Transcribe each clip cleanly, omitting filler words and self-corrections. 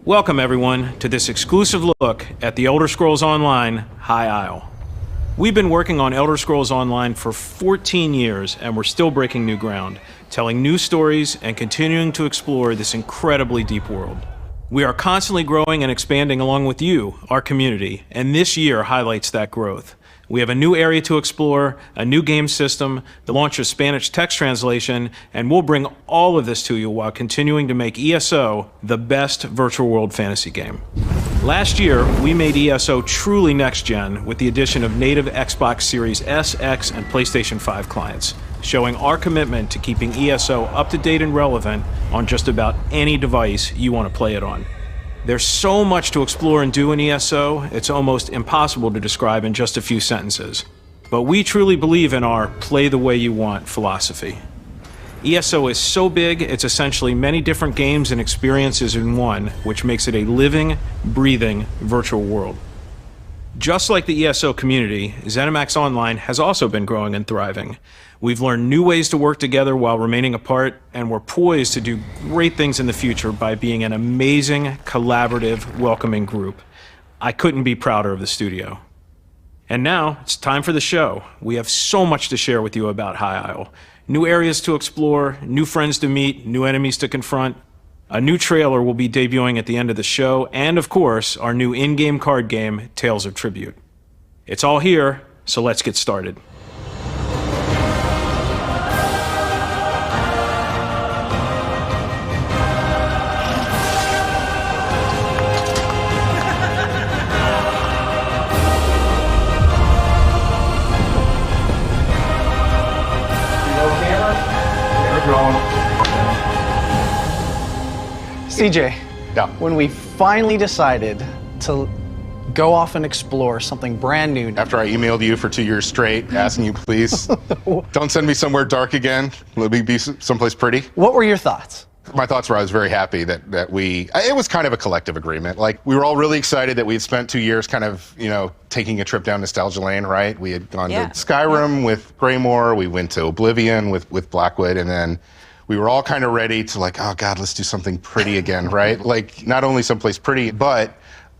Welcome everyone to this exclusive look at the Elder Scrolls Online High Isle. We've been working on Elder Scrolls Online for 14 years and we're still breaking new ground, telling new stories and continuing to explore this incredibly deep world. We are constantly growing and expanding along with you, our community, and this year highlights that growth. We have a new area to explore, a new game system, the launch of Spanish text translation, and we'll bring all of this to you while continuing to make ESO the best virtual world fantasy game. Last year, we made ESO truly next-gen with the addition of native Xbox Series S, X, and PlayStation 5 clients, showing our commitment to keeping ESO up-to-date and relevant on just about any device you want to play it on. There's so much to explore and do in ESO, it's almost impossible to describe in just a few sentences. But we truly believe in our play the way you want philosophy. ESO is so big, it's essentially many different games and experiences in one, which makes it a living, breathing virtual world. Just like the ESO community, ZeniMax Online has also been growing and thriving. We've learned new ways to work together while remaining apart, and we're poised to do great things in the future by being an amazing, collaborative, welcoming group. I couldn't be prouder of the studio. And now, it's time for the show. We have so much to share with you about High Isle. New areas to explore, new friends to meet, new enemies to confront. A new trailer will be debuting at the end of the show, and of course, our new in-game card game, Tales of Tribute. It's all here, so let's get started. CJ, yeah. When we finally decided to go off and explore something brand new. After I emailed you for 2 years straight, asking you, please, don't send me somewhere dark again. Let me be someplace pretty. What were your thoughts? My thoughts were I was very happy that it was kind of a collective agreement. Like, we were all really excited that we had spent 2 years kind of, taking a trip down nostalgia lane, right? We had gone to Skyrim with Greymoor, we went to Oblivion with Blackwood, and then we were all kind of ready to like, oh God, let's do something pretty again, right? Like, not only someplace pretty, but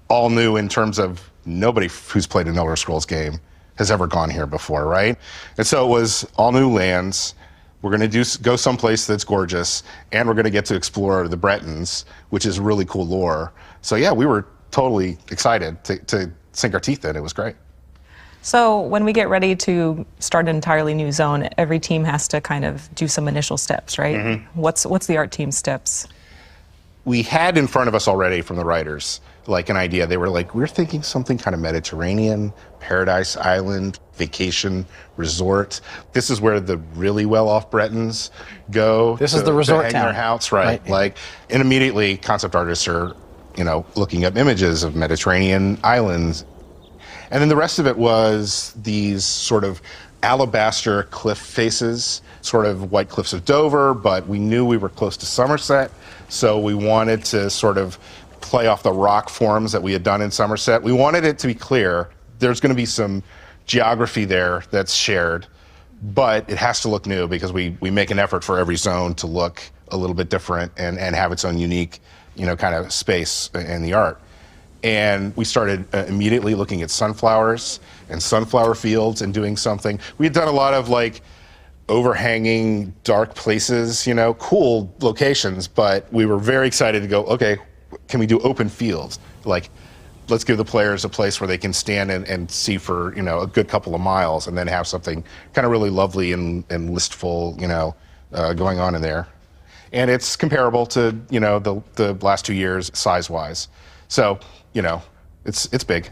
all new in terms of nobody who's played an Elder Scrolls game has ever gone here before, right? And so it was all new lands. We're gonna go someplace that's gorgeous, and we're gonna get to explore the Bretons, which is really cool lore. So yeah, we were totally excited to sink our teeth in. It was great. So when we get ready to start an entirely new zone, every team has to kind of do some initial steps, right? Mm-hmm. What's the art team's steps? We had in front of us already from the writers, like an idea. They were like, we're thinking something kind of Mediterranean, Paradise Island, vacation, resort. This is where the really well-off Bretons go. This is the resort hang town. Their house, right? Like, and immediately concept artists are, looking up images of Mediterranean islands. And then the rest of it was these sort of alabaster cliff faces, sort of White Cliffs of Dover, but we knew we were close to Somerset, so we wanted to sort of play off the rock forms that we had done in Somerset. We wanted it to be clear there's going to be some geography there that's shared, but it has to look new because we make an effort for every zone to look a little bit different and have its own unique, kind of space in the art. And we started immediately looking at sunflowers and sunflower fields and doing something. We had done a lot of like overhanging dark places, cool locations, but we were very excited to go, okay, can we do open fields? Like, let's give the players a place where they can stand and see for, a good couple of miles and then have something kind of really lovely and listful, going on in there. And it's comparable to, the last 2 years size-wise. So, it's big.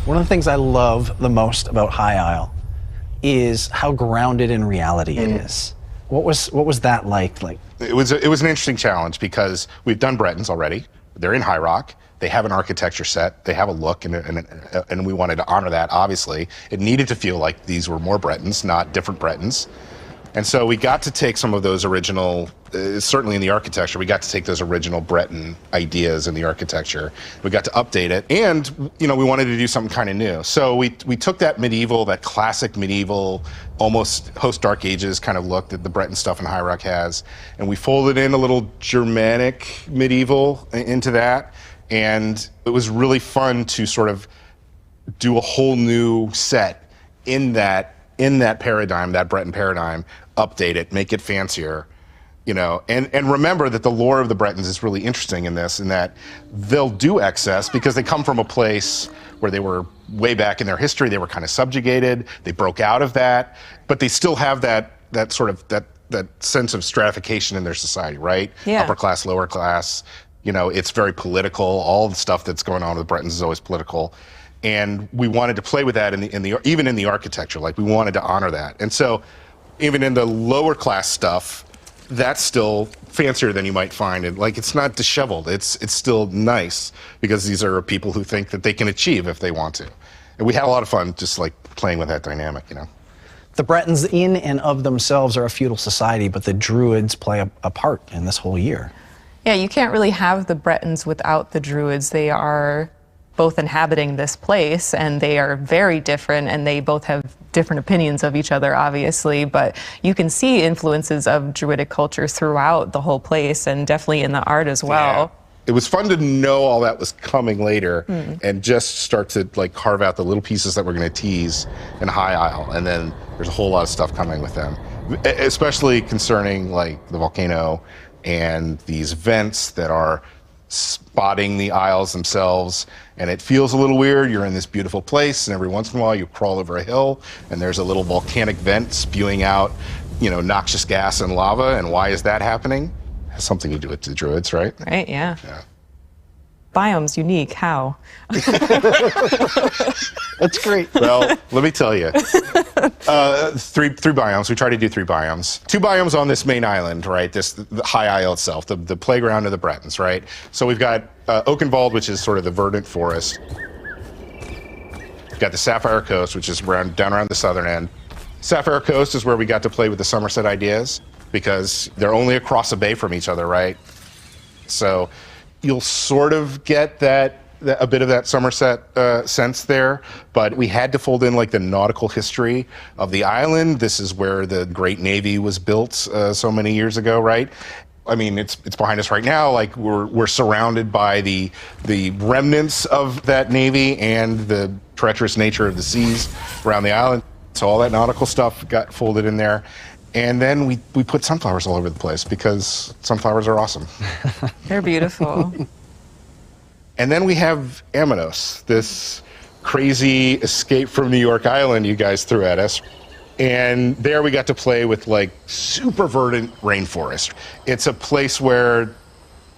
One of the things I love the most about High Isle is how grounded in reality it is. What was that like? It was an interesting challenge because we've done Bretons already. They're in High Rock. They have an architecture set. They have a look, and we wanted to honor that. Obviously, it needed to feel like these were more Bretons, not different Bretons. And so we got to take some of those original, certainly in the architecture, we got to take those original Breton ideas in the architecture. We got to update it. And, we wanted to do something kind of new. So we took that classic medieval, almost post-Dark Ages kind of look that the Breton stuff in High Rock has. And we folded in a little Germanic medieval into that. And it was really fun to sort of do a whole new set in that paradigm, that Breton paradigm, update it, make it fancier, and remember that the lore of the Bretons is really interesting in this, in that they'll do excess because they come from a place where they were way back in their history, they were kind of subjugated, they broke out of that, but they still have that sense of stratification in their society, right? Yeah. Upper class, lower class, it's very political. All the stuff that's going on with the Bretons is always political. And we wanted to play with that even in the architecture. Like, we wanted to honor that. And so even in the lower class stuff, that's still fancier than you might find. And it's not disheveled. It's still nice because these are people who think that they can achieve if they want to. And we had a lot of fun just playing with that dynamic, The Bretons in and of themselves are a feudal society, but the Druids play a part in this whole year. Yeah, you can't really have the Bretons without the Druids. They are both inhabiting this place, and they are very different, and they both have different opinions of each other, obviously, but you can see influences of Druidic culture throughout the whole place, and definitely in the art as well. Yeah. It was fun to know all that was coming later and just start to carve out the little pieces that we're going to tease in High Isle, and then there's a whole lot of stuff coming with them, especially concerning the volcano and these vents that are spotting the isles themselves. And it feels a little weird. You're in this beautiful place, and every once in a while you crawl over a hill and there's a little volcanic vent spewing out, noxious gas and lava. And why is that happening? It has something to do with the Druids, right? Right, yeah. Biomes unique, how? That's great. Well, let me tell you. Three biomes. We try to do 3 biomes. 2 biomes on this main island, right? The High Isle itself, the playground of the Bretons, right? So we've got Oakenwald, which is sort of the verdant forest. We've got the Sapphire Coast, which is down around the southern end. Sapphire Coast is where we got to play with the Somerset ideas because they're only across a bay from each other, right? So you'll sort of get a bit of that Somerset sense there, but we had to fold in the nautical history of the island. This is where the Great Navy was built so many years ago, right? I mean, it's behind us right now. We're surrounded by the remnants of that Navy and the treacherous nature of the seas around the island. So all that nautical stuff got folded in there. And then we put sunflowers all over the place because sunflowers are awesome. They're beautiful. And then we have Amanos, this crazy escape from New York Island you guys threw at us. And there we got to play with super verdant rainforest. It's a place where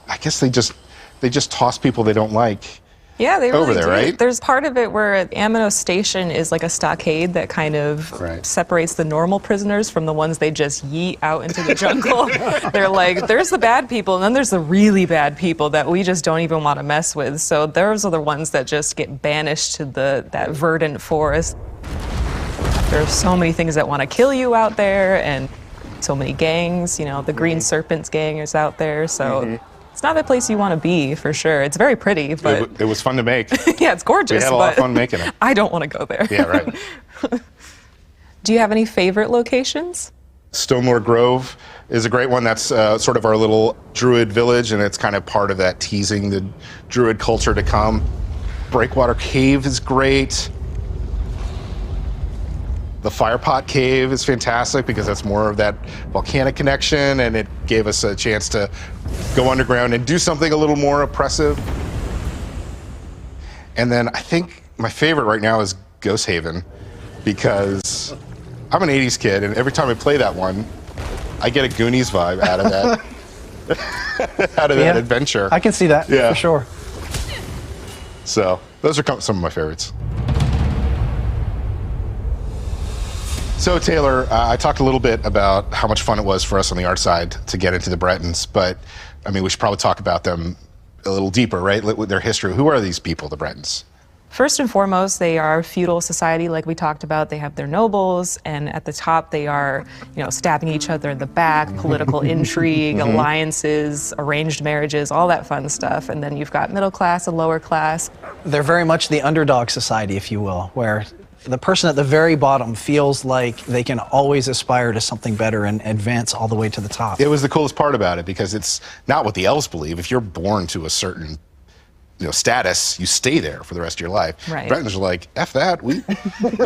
I guess they just toss people they don't like. Yeah, they really over there, do. right? There's part of it where Amanos Station is like a stockade that kind of separates the normal prisoners from the ones they just yeet out into the jungle. They're there's the bad people, and then there's the really bad people that we just don't even want to mess with. So those are the ones that just get banished to that verdant forest. There's so many things that want to kill you out there, and so many gangs. The Green Serpents gang is out there, so... It's not a place you want to be, for sure. It's very pretty, but... It was fun to make. Yeah, it's gorgeous, We had a lot of fun making it. I don't want to go there. Yeah, right. Do you have any favorite locations? Stoneware Grove is a great one. That's sort of our little Druid village, and it's kind of part of that teasing the Druid culture to come. Breakwater Cave is great. The Firepot Cave is fantastic because that's more of that volcanic connection, and it gave us a chance to go underground and do something a little more oppressive. And then I think my favorite right now is Ghost Haven because I'm an 80s kid, and every time I play that one, I get a Goonies vibe out of that, out of that adventure. I can see that, for sure. So those are some of my favorites. So Taylor, I talked a little bit about how much fun it was for us on the art side to get into the Bretons, but I mean, we should probably talk about them a little deeper, right? With their history. Who are these people, the Bretons? First and foremost, they are a feudal society like we talked about. They have their nobles, and at the top they are, stabbing each other in the back, political intrigue, alliances, arranged marriages, all that fun stuff. And then you've got middle class and lower class. They're very much the underdog society, if you will, where the person at the very bottom feels like they can always aspire to something better and advance all the way to the top. It was the coolest part about it because it's not what the elves believe. If you're born to a certain status, you stay there for the rest of your life. Right. Bretons are like, F that, we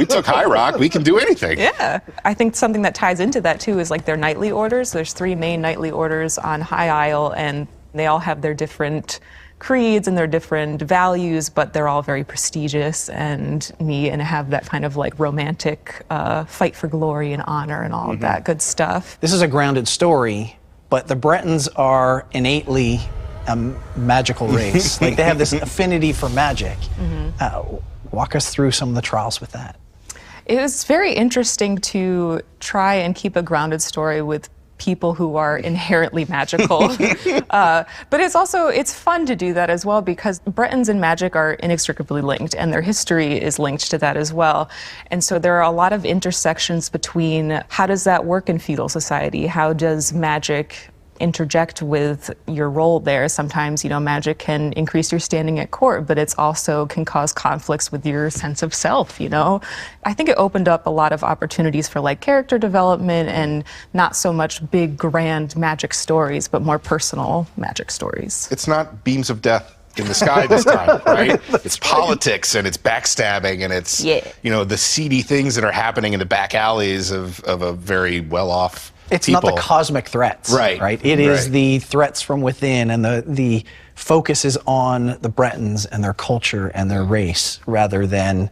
took High Rock, we can do anything. Yeah. I think something that ties into that too is like their knightly orders. There's 3 main knightly orders on High Isle, and they all have their different creeds and their different values, but they're all very prestigious and neat and have that kind of like romantic fight for glory and honor and all of that good stuff. This is a grounded story, but the Bretons are innately a magical race. Like they have this affinity for magic. Walk us through some of the trials with that. It was very interesting to try and keep a grounded story with people who are inherently magical. But it's fun to do that as well because Bretons and magic are inextricably linked and their history is linked to that as well. And so there are a lot of intersections between how does that work in feudal society? How does magic interject with your role there? Sometimes, magic can increase your standing at court, but it's also can cause conflicts with your sense of self, I think it opened up a lot of opportunities for like character development and not so much big, grand magic stories, but more personal magic stories. It's not beams of death in the sky this time, right? It's politics and it's backstabbing and it's, the seedy things that are happening in the back alleys of a very well-off It's people. not the cosmic threats, right? It is the threats from within, and the focus is on the Bretons and their culture and their race, rather than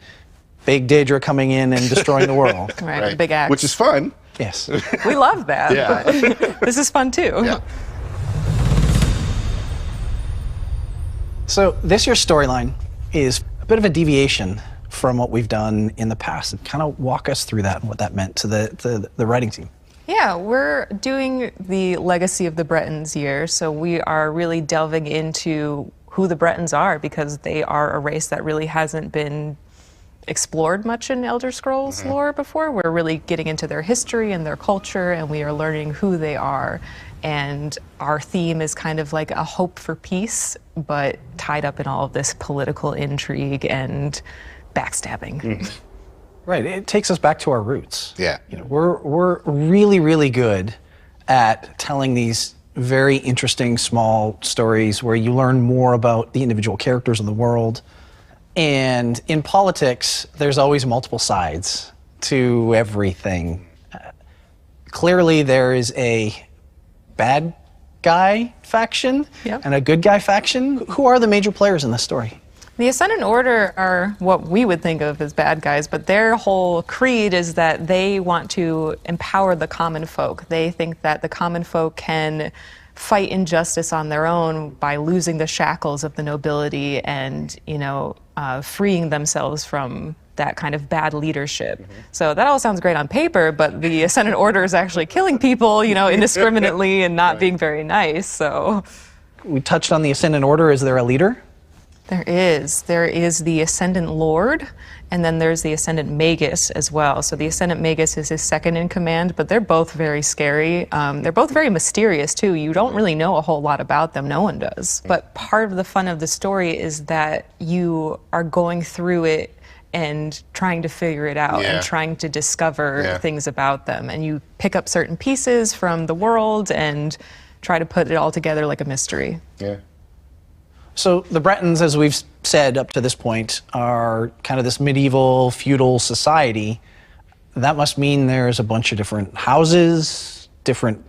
big Daedra coming in and destroying the world. Right, the big axe. Which is fun. Yes. We love that. Yeah. But this is fun too. Yeah. So this year's storyline is a bit of a deviation from what we've done in the past. And kind of walk us through that and what that meant to the writing team. Yeah, we're doing the Legacy of the Bretons year, so we are really delving into who the Bretons are because they are a race that really hasn't been explored much in Elder Scrolls lore before. We're really getting into their history and their culture, and we are learning who they are. And our theme is kind of like a hope for peace, but tied up in all of this political intrigue and backstabbing. Right, it takes us back to our roots. Yeah. We're really, really good at telling these very interesting small stories where you learn more about the individual characters in the world. And in politics, there's always multiple sides to everything. Clearly, there is a bad guy faction and a good guy faction. Who are the major players in this story? The Ascendant Order are what we would think of as bad guys, but their whole creed is that they want to empower the common folk. They think that the common folk can fight injustice on their own by losing the shackles of the nobility and, freeing themselves from that kind of bad leadership. So that all sounds great on paper, but the Ascendant Order is actually killing people, indiscriminately and not being very nice, so. We touched on the Ascendant Order. Is there a leader? There is. There is the Ascendant Lord, and then there's the Ascendant Magus as well. So the Ascendant Magus is his second in command, but they're both very scary. They're both very mysterious, too. You don't really know a whole lot about them. No one does. But part of the fun of the story is that you are going through it and trying to figure it out and trying to discover things about them. And you pick up certain pieces from the world and try to put it all together like a mystery. Yeah. So the Bretons, as we've said up to this point, are kind of this medieval feudal society. That must mean there's a bunch of different houses, different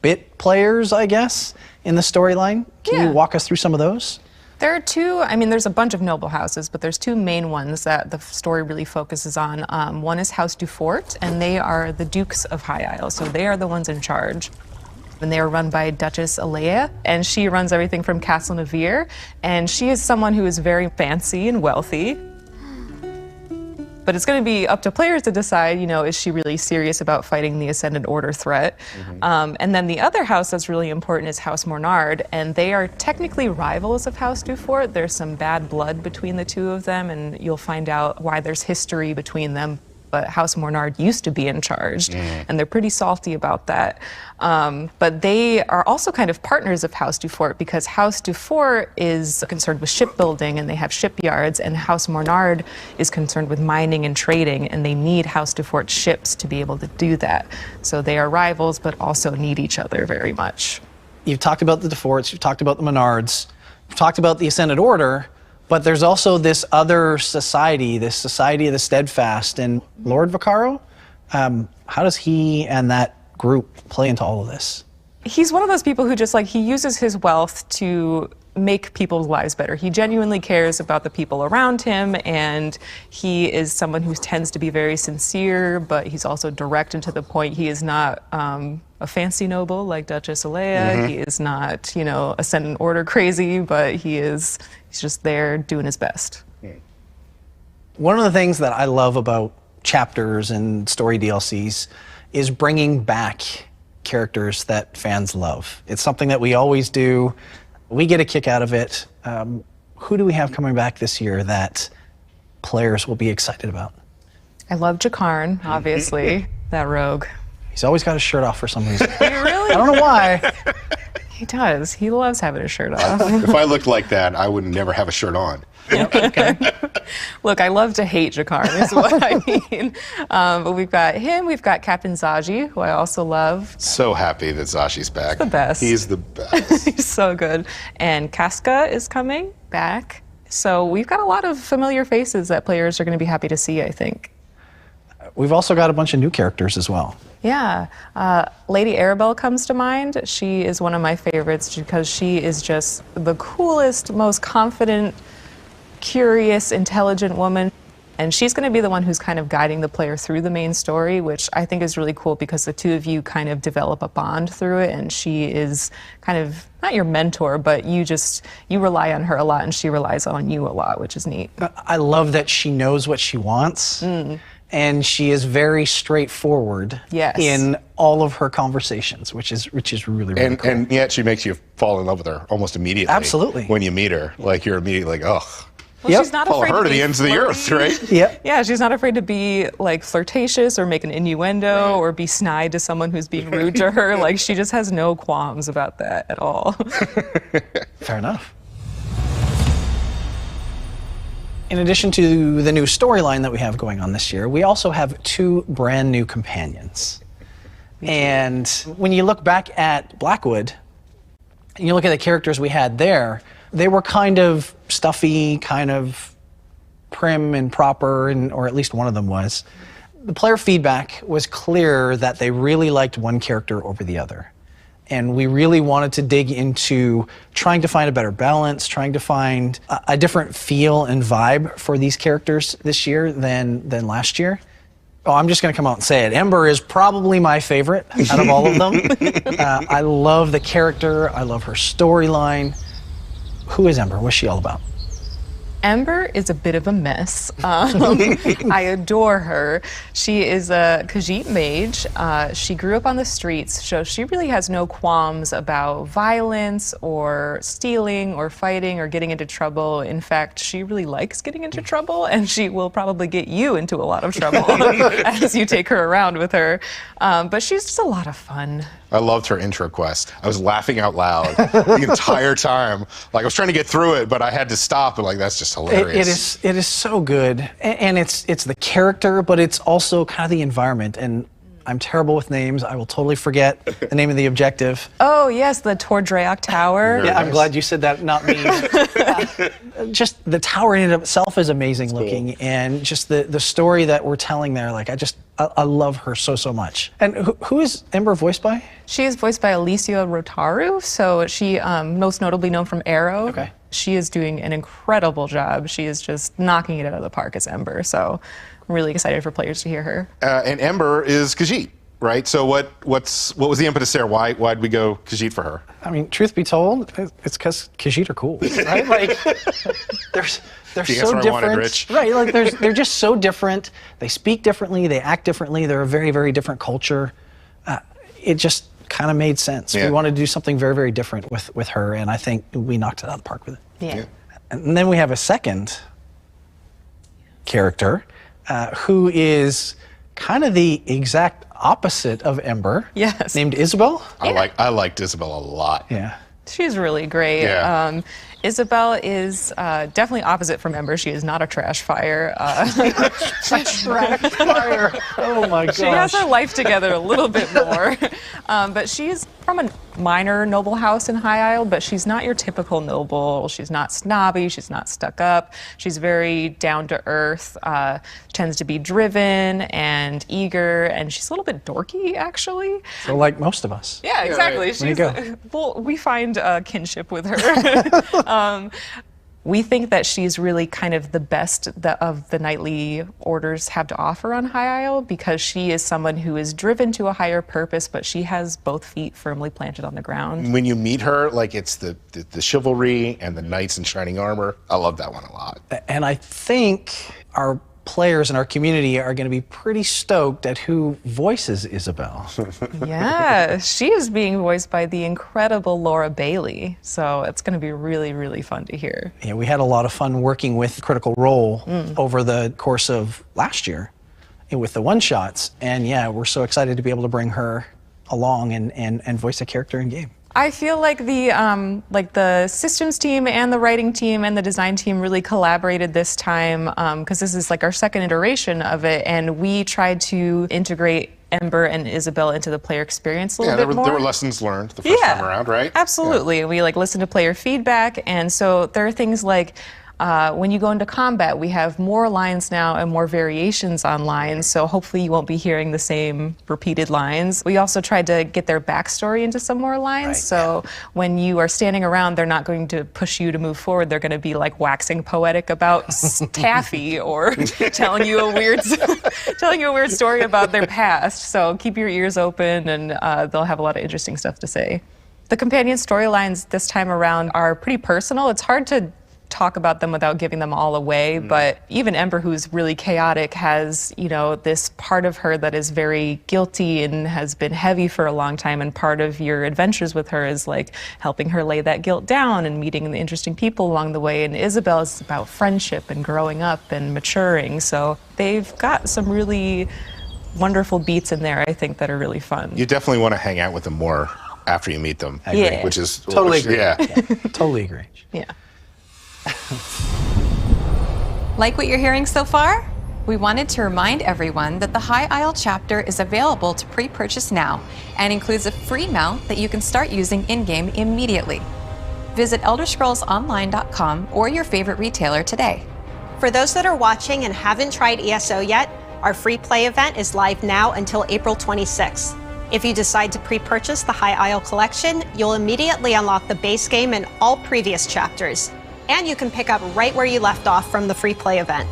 bit players, I guess, in the storyline. Can you walk us through some of those? There are two, there's a bunch of noble houses, but there's two main ones that the story really focuses on. One is House Dufort, and they are the Dukes of High Isle, so they are the ones in charge. And they are run by Duchess Alea, and she runs everything from Castle Navir, and she is someone who is very fancy and wealthy. But it's going to be up to players to decide, is she really serious about fighting the Ascendant Order threat? And then the other house that's really important is House Mornard, and they are technically rivals of House Dufort. There's some bad blood between the two of them, and you'll find out why there's history between them. But House Mornard used to be in charge, and they're pretty salty about that. But they are also kind of partners of House Dufort, because House Dufort is concerned with shipbuilding, and they have shipyards, and House Mornard is concerned with mining and trading, and they need House Dufort ships to be able to do that. So they are rivals, but also need each other very much. You've talked about the Duforts, you've talked about the Menards, you've talked about the Ascended Order, but there's also this other society, this Society of the Steadfast. And Lord Vaccaro, how does he and that group play into all of this? He's one of those people who just he uses his wealth to make people's lives better. He genuinely cares about the people around him, and he is someone who tends to be very sincere, but he's also direct and to the point. He is not a fancy noble like Duchess Alea. He is not, Ascendant Order crazy, but he's just there doing his best. One of the things that I love about chapters and story DLCs is bringing back characters that fans love. It's something that we always do. We get a kick out of it. Who do we have coming back this year that players will be excited about? I love Jakarn, obviously, that rogue. He's always got his shirt off for some reason. Really? I don't know why. He does. He loves having his shirt off. If I looked like that, I would never have a shirt on. Okay. Look, I love to hate Jakarn is what I mean. But we've got him. We've got Captain Zaji, who I also love. So happy that Zashi's back. The best. He's the best. He's so good. And Casca is coming back. So we've got a lot of familiar faces that players are going to be happy to see, I think. We've also got a bunch of new characters as well. Yeah. Lady Arabelle comes to mind. She is one of my favorites because she is just the coolest, most confident, curious, intelligent woman. And she's going to be the one who's kind of guiding the player through the main story, which I think is really cool because the two of you kind of develop a bond through it. And she is kind of not your mentor, but you rely on her a lot and she relies on you a lot, which is neat. I love that she knows what she wants. And she is very straightforward in all of her conversations, which is really, really cool. And yet she makes you fall in love with her almost immediately. Absolutely. When you meet her, you're immediately ugh. Well, she's not Follow afraid her to be the ends of the earth, flirty. right? Yep. Yeah, she's not afraid to be flirtatious or make an innuendo or be snide to someone who's being rude to her. She just has no qualms about that at all. Fair enough. In addition to the new storyline that we have going on this year, we also have 2 brand new companions. And when you look back at Blackwood, and you look at the characters we had there, they were kind of stuffy, kind of prim and proper, or at least one of them was. The player feedback was clear that they really liked one character over the other. And we really wanted to dig into trying to find a better balance, trying to find a different feel and vibe for these characters this year than last year. Oh, I'm just going to come out and say it. Ember is probably my favorite out of all of them. I love the character. I love her storyline. Who is Ember? What's she all about? Ember is a bit of a mess. I adore her. She is a Khajiit mage. She grew up on the streets, so she really has no qualms about violence or stealing or fighting or getting into trouble. In fact, she really likes getting into trouble, and she will probably get you into a lot of trouble as you take her around with her. But she's just a lot of fun. I loved her intro quest. I was laughing out loud the entire time. I was trying to get through it, but I had to stop and that's just hilarious. It is so good. And it's the character, but it's also kind of the environment. And I'm terrible with names. I will totally forget the name of the objective. Oh, yes, the Tordreok Tower. Yeah, I'm glad you said that, not me. Just the tower in and of itself is amazing looking. And just the story that we're telling there, I love her so much. And who is Ember voiced by? She is voiced by Alicia Rotaru, so she most notably known from Arrow. Okay. She is doing an incredible job. She is just knocking it out of the park as Ember, so I'm really excited for players to hear her. And Ember is Khajiit. right? So what was the impetus there? Why'd we go Khajiit for her? I mean, truth be told, it's because Khajiit are cool, right? Like, they're The so answer I different, wanted, Rich. right? Like, they're just so different. They speak differently. They act differently. They're a very, very different culture. It just kind of made sense. Yeah. We wanted to do something very, very different with her, and I think we knocked it out of the park with it. Yeah. And then we have a second character who is kind of the exact opposite of Ember. Yes. Named Isabel. I liked Isabel a lot. Yeah. She's really great. Yeah. Isabel is definitely opposite from Ember. She is not a trash fire. Trash fire. Oh my gosh. She has her life together a little bit more. But she's from a minor noble house in High Isle, but she's not your typical noble. She's not snobby. She's not stuck up. She's very down to earth, tends to be driven and eager, and she's a little bit dorky, actually. So like most of us. Yeah, exactly. right. There you go. Well, we find kinship with her. We think that she's really kind of the best of the knightly orders have to offer on High Isle because she is someone who is driven to a higher purpose, but she has both feet firmly planted on the ground. When you meet her, like it's the chivalry and the knights in shining armor. I love that one a lot. And I think our players in our community are going to be pretty stoked at who voices Isabel. Yeah, she is being voiced by the incredible Laura Bailey, so it's going to be really, really fun to hear. Yeah, we had a lot of fun working with Critical Role over the course of last year with the one-shots, and yeah, we're so excited to be able to bring her along and voice a character in game. I feel like the systems team and the writing team and the design team really collaborated this time because this is like our second iteration of it, and we tried to integrate Ember and Isabel into the player experience a little bit more. There were lessons learned the first time around, right? Absolutely. We listened to player feedback, and so there are things like when you go into combat, we have more lines now and more variations on lines, so hopefully you won't be hearing the same repeated lines. We also tried to get their backstory into some more lines, Right, so when you are standing around, they're not going to push you to move forward. They're going to be like waxing poetic about taffy or telling you a weird story about their past. So keep your ears open, and they'll have a lot of interesting stuff to say. The companion storylines this time around are pretty personal. It's hard to talk about them without giving them all away, but even Ember, who's really chaotic, has, this part of her that is very guilty and has been heavy for a long time, and part of your adventures with her is like helping her lay that guilt down and meeting the interesting people along the way, and Isabel is about friendship and growing up and maturing, so they've got some really wonderful beats in there, I think, that are really fun. You definitely want to hang out with them more after you meet them. I agree. Yeah. Which is Totally agree. Yeah. Totally agree. Yeah. Like what you're hearing so far? We wanted to remind everyone that the High Isle chapter is available to pre-purchase now and includes a free mount that you can start using in-game immediately. Visit ElderScrollsOnline.com or your favorite retailer today. For those that are watching and haven't tried ESO yet, our free play event is live now until April 26th. If you decide to pre-purchase the High Isle collection, you'll immediately unlock the base game and all previous chapters. And you can pick up right where you left off from the free play event.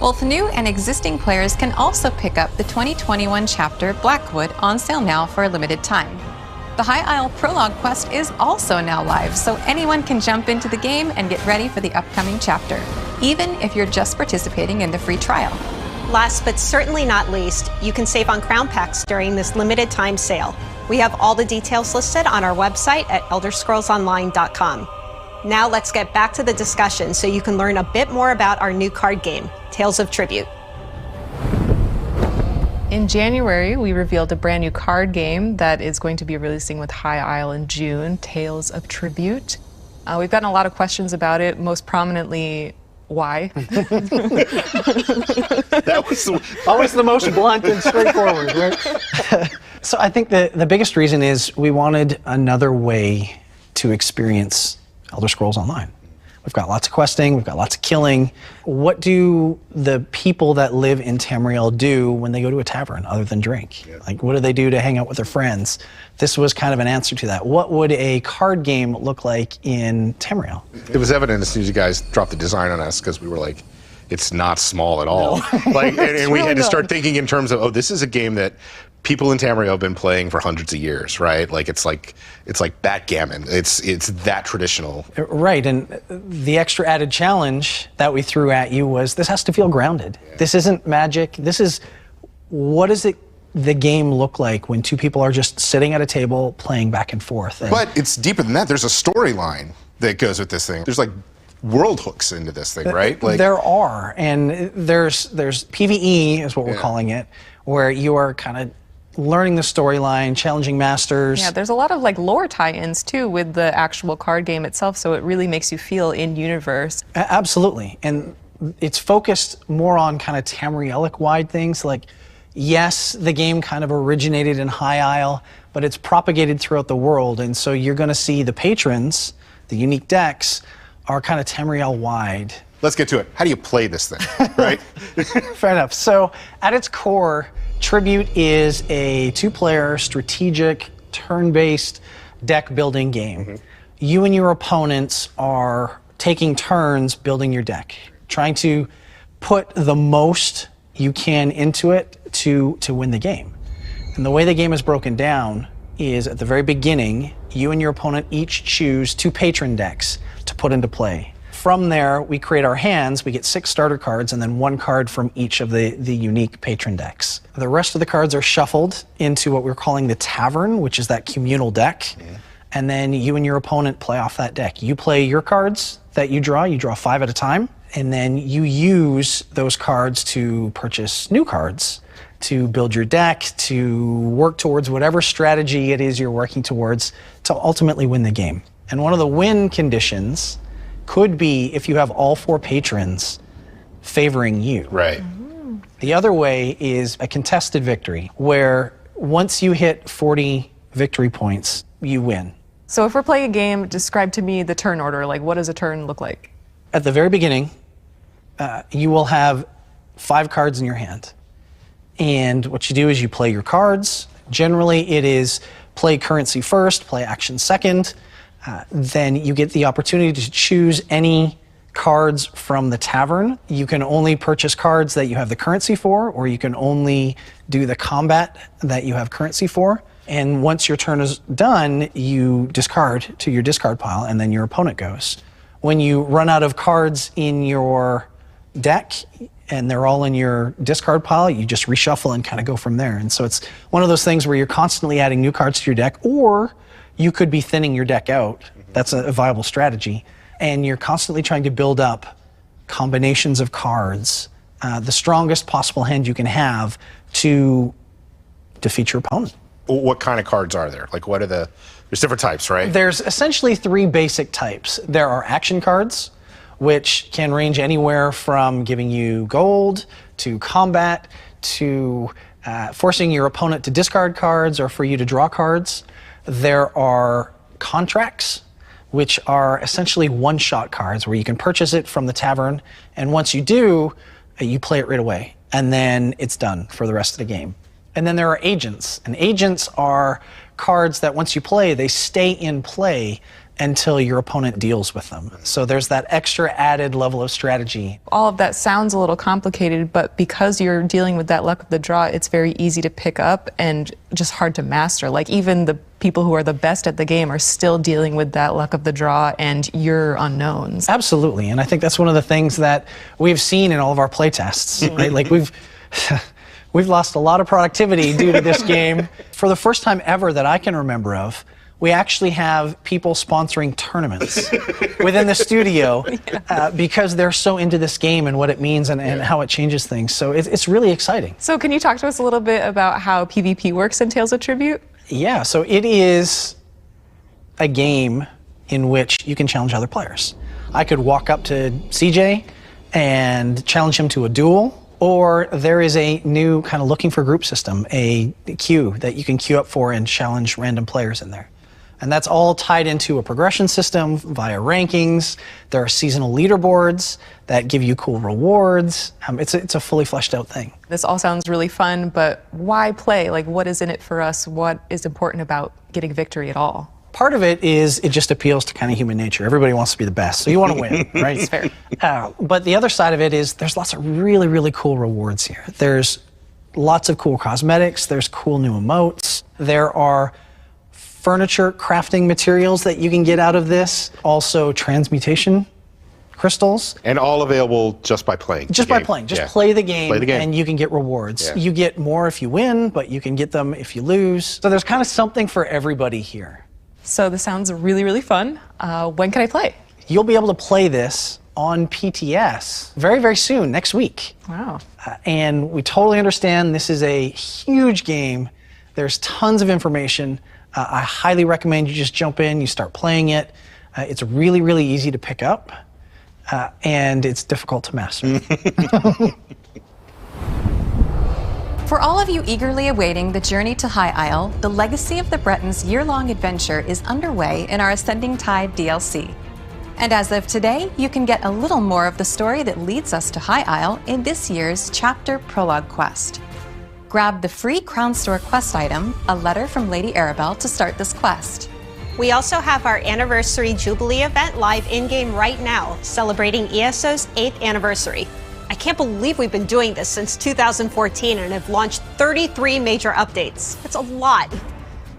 Both new and existing players can also pick up the 2021 chapter Blackwood on sale now for a limited time. The High Isle Prologue quest is also now live, so anyone can jump into the game and get ready for the upcoming chapter, even if you're just participating in the free trial. Last but certainly not least, you can save on crown packs during this limited time sale. We have all the details listed on our website at ElderScrollsOnline.com. Now let's get back to the discussion so you can learn a bit more about our new card game, Tales of Tribute. In January, we revealed a brand new card game that is going to be releasing with High Isle in June, Tales of Tribute. We've gotten a lot of questions about it, most prominently, why? That was Always the most blunt and straightforward, right? So I think the biggest reason is we wanted another way to experience Elder Scrolls Online. We've got lots of questing, we've got lots of killing. What do the people that live in Tamriel do when they go to a tavern other than drink? Like, what do they do to hang out with their friends? This was kind of an answer to that. What would a card game look like in Tamriel? It was evident as soon as you guys dropped the design on us because we were like, it's not small at all. And we had to start thinking in terms of, this is a game that people in Tamriel have been playing for hundreds of years, right? Like it's like backgammon. It's that traditional. Right, and the extra added challenge that we threw at you was this has to feel grounded. Yeah. This isn't Magic. This is, what does the game look like when two people are just sitting at a table playing back and forth? But it's deeper than that. There's a storyline that goes with this thing. There's like world hooks into this thing, right? Like, there are, and there's PvE is what we're calling it, where you are kind of learning the storyline, challenging masters. Yeah, there's a lot of like lore tie-ins too with the actual card game itself, so it really makes you feel in universe. Absolutely, and it's focused more on kind of Tamrielic-wide things. Like, yes, the game kind of originated in High Isle, but it's propagated throughout the world, and so you're going to see the patrons, the unique decks, are kind of Tamriel-wide. Let's get to it. How do you play this thing, right? Fair enough. So, at its core, Tribute is a two-player, strategic, turn-based deck-building game. Mm-hmm. You and your opponents are taking turns building your deck, trying to put the most you can into it to win the game. And the way the game is broken down is, at the very beginning, you and your opponent each choose 2 patron decks to put into play. From there, we create our hands. We get 6 starter cards and then 1 card from each of the unique patron decks. The rest of the cards are shuffled into what we're calling the Tavern, which is that communal deck. Yeah. And then you and your opponent play off that deck. You play your cards that you draw 5 at a time, and then you use those cards to purchase new cards, to build your deck, to work towards whatever strategy it is you're working towards to ultimately win the game. And one of the win conditions could be if you have all 4 patrons favoring you. Right. Mm-hmm. The other way is a contested victory, where once you hit 40 victory points, you win. So if we're playing a game, describe to me the turn order. Like, what does a turn look like? At the very beginning, you will have 5 cards in your hand. And what you do is you play your cards. Generally, it is play currency first, play action second. Then you get the opportunity to choose any cards from the Tavern. You can only purchase cards that you have the currency for, or you can only do the combat that you have currency for. And once your turn is done, you discard to your discard pile, and then your opponent goes. When you run out of cards in your deck, and they're all in your discard pile, you just reshuffle and kind of go from there. And so it's one of those things where you're constantly adding new cards to your deck, or you could be thinning your deck out. That's a viable strategy. And you're constantly trying to build up combinations of cards, the strongest possible hand you can have to defeat your opponent. What kind of cards are there? Like, what are there's different types, right? There's essentially 3 basic types. There are action cards, which can range anywhere from giving you gold to combat to forcing your opponent to discard cards or for you to draw cards. There are contracts, which are essentially one-shot cards where you can purchase it from the Tavern, and once you do, you play it right away, and then it's done for the rest of the game. And then there are agents, and agents are cards that once you play, they stay in play until your opponent deals with them. So there's that extra added level of strategy. All of that sounds a little complicated, but because you're dealing with that luck of the draw, it's very easy to pick up and just hard to master. Like, even the people who are the best at the game are still dealing with that luck of the draw and your unknowns. Absolutely, and I think that's one of the things that we've seen in all of our playtests, right? Like, we've lost a lot of productivity due to this game. For the first time ever that I can remember of, we actually have people sponsoring tournaments within the studio because they're so into this game and what it means and how it changes things. So it's really exciting. So can you talk to us a little bit about how PvP works in Tales of Tribute? Yeah, so it is a game in which you can challenge other players. I could walk up to CJ and challenge him to a duel, or there is a new kind of looking for group system, a queue that you can queue up for and challenge random players in there. And that's all tied into a progression system via rankings. There are seasonal leaderboards that give you cool rewards. It's a fully fleshed out thing. This all sounds really fun, but why play? Like, what is in it for us? What is important about getting victory at all? Part of it is it just appeals to kind of human nature. Everybody wants to be the best, so you want to win, right? It's fair. But the other side of it is there's lots of really, really cool rewards here. There's lots of cool cosmetics, there's cool new emotes, there are furniture crafting materials that you can get out of this, also transmutation crystals. And all available just by playing. Just by playing. Just play the game, and you can get rewards. Yeah. You get more if you win, but you can get them if you lose. So there's kind of something for everybody here. So this sounds really, really fun. When can I play? You'll be able to play this on PTS very, very soon, next week. Wow. And we totally understand this is a huge game. There's tons of information. I highly recommend you just jump in, you start playing it. It's really, really easy to pick up, and it's difficult to master. For all of you eagerly awaiting the journey to High Isle, the Legacy of the Bretons year-long adventure is underway in our Ascending Tide DLC. And as of today, you can get a little more of the story that leads us to High Isle in this year's Chapter Prologue quest. Grab the free Crown Store quest item, a letter from Lady Arabelle, to start this quest. We also have our Anniversary Jubilee event live in-game right now, celebrating ESO's 8th anniversary. I can't believe we've been doing this since 2014 and have launched 33 major updates. That's a lot.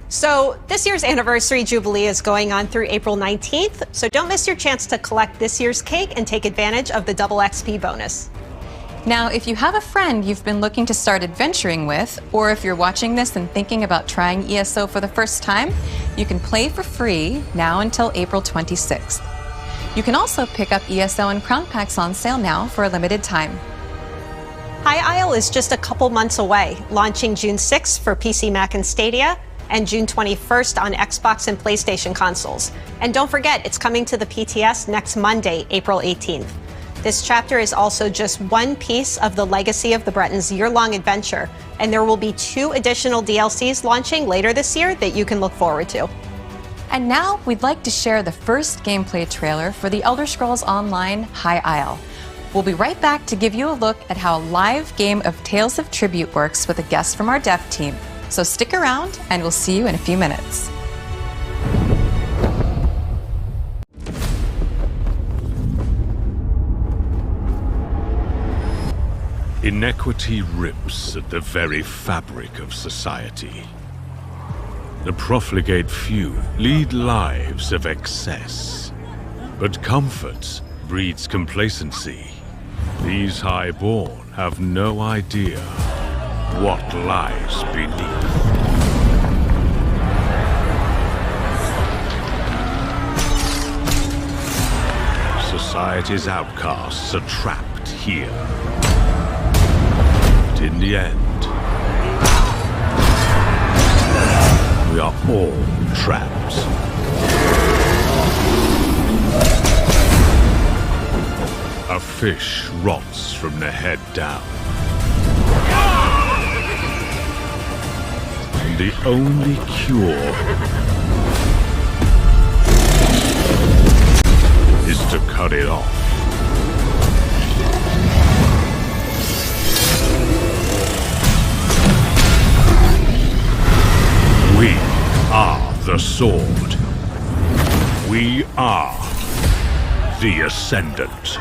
So this year's Anniversary Jubilee is going on through April 19th, so don't miss your chance to collect this year's cake and take advantage of the double XP bonus. Now, if you have a friend you've been looking to start adventuring with, or if you're watching this and thinking about trying ESO for the first time, you can play for free now until April 26th. You can also pick up ESO and Crown Packs on sale now for a limited time. High Isle is just a couple months away, launching June 6th for PC, Mac, and Stadia, and June 21st on Xbox and PlayStation consoles. And don't forget, it's coming to the PTS next Monday, April 18th. This chapter is also just one piece of the Legacy of the Bretons year-long adventure, and there will be 2 additional DLCs launching later this year that you can look forward to. And now we'd like to share the first gameplay trailer for the Elder Scrolls Online High Isle. We'll be right back to give you a look at how a live game of Tales of Tribute works with a guest from our dev team. So stick around, and we'll see you in a few minutes. Inequity rips at the very fabric of society. The profligate few lead lives of excess, but comfort breeds complacency. These highborn have no idea what lies beneath. Society's outcasts are trapped here. In the end, we are all trapped. A fish rots from the head down. And the only cure is to cut it off. We are the sword. We are the Ascendant.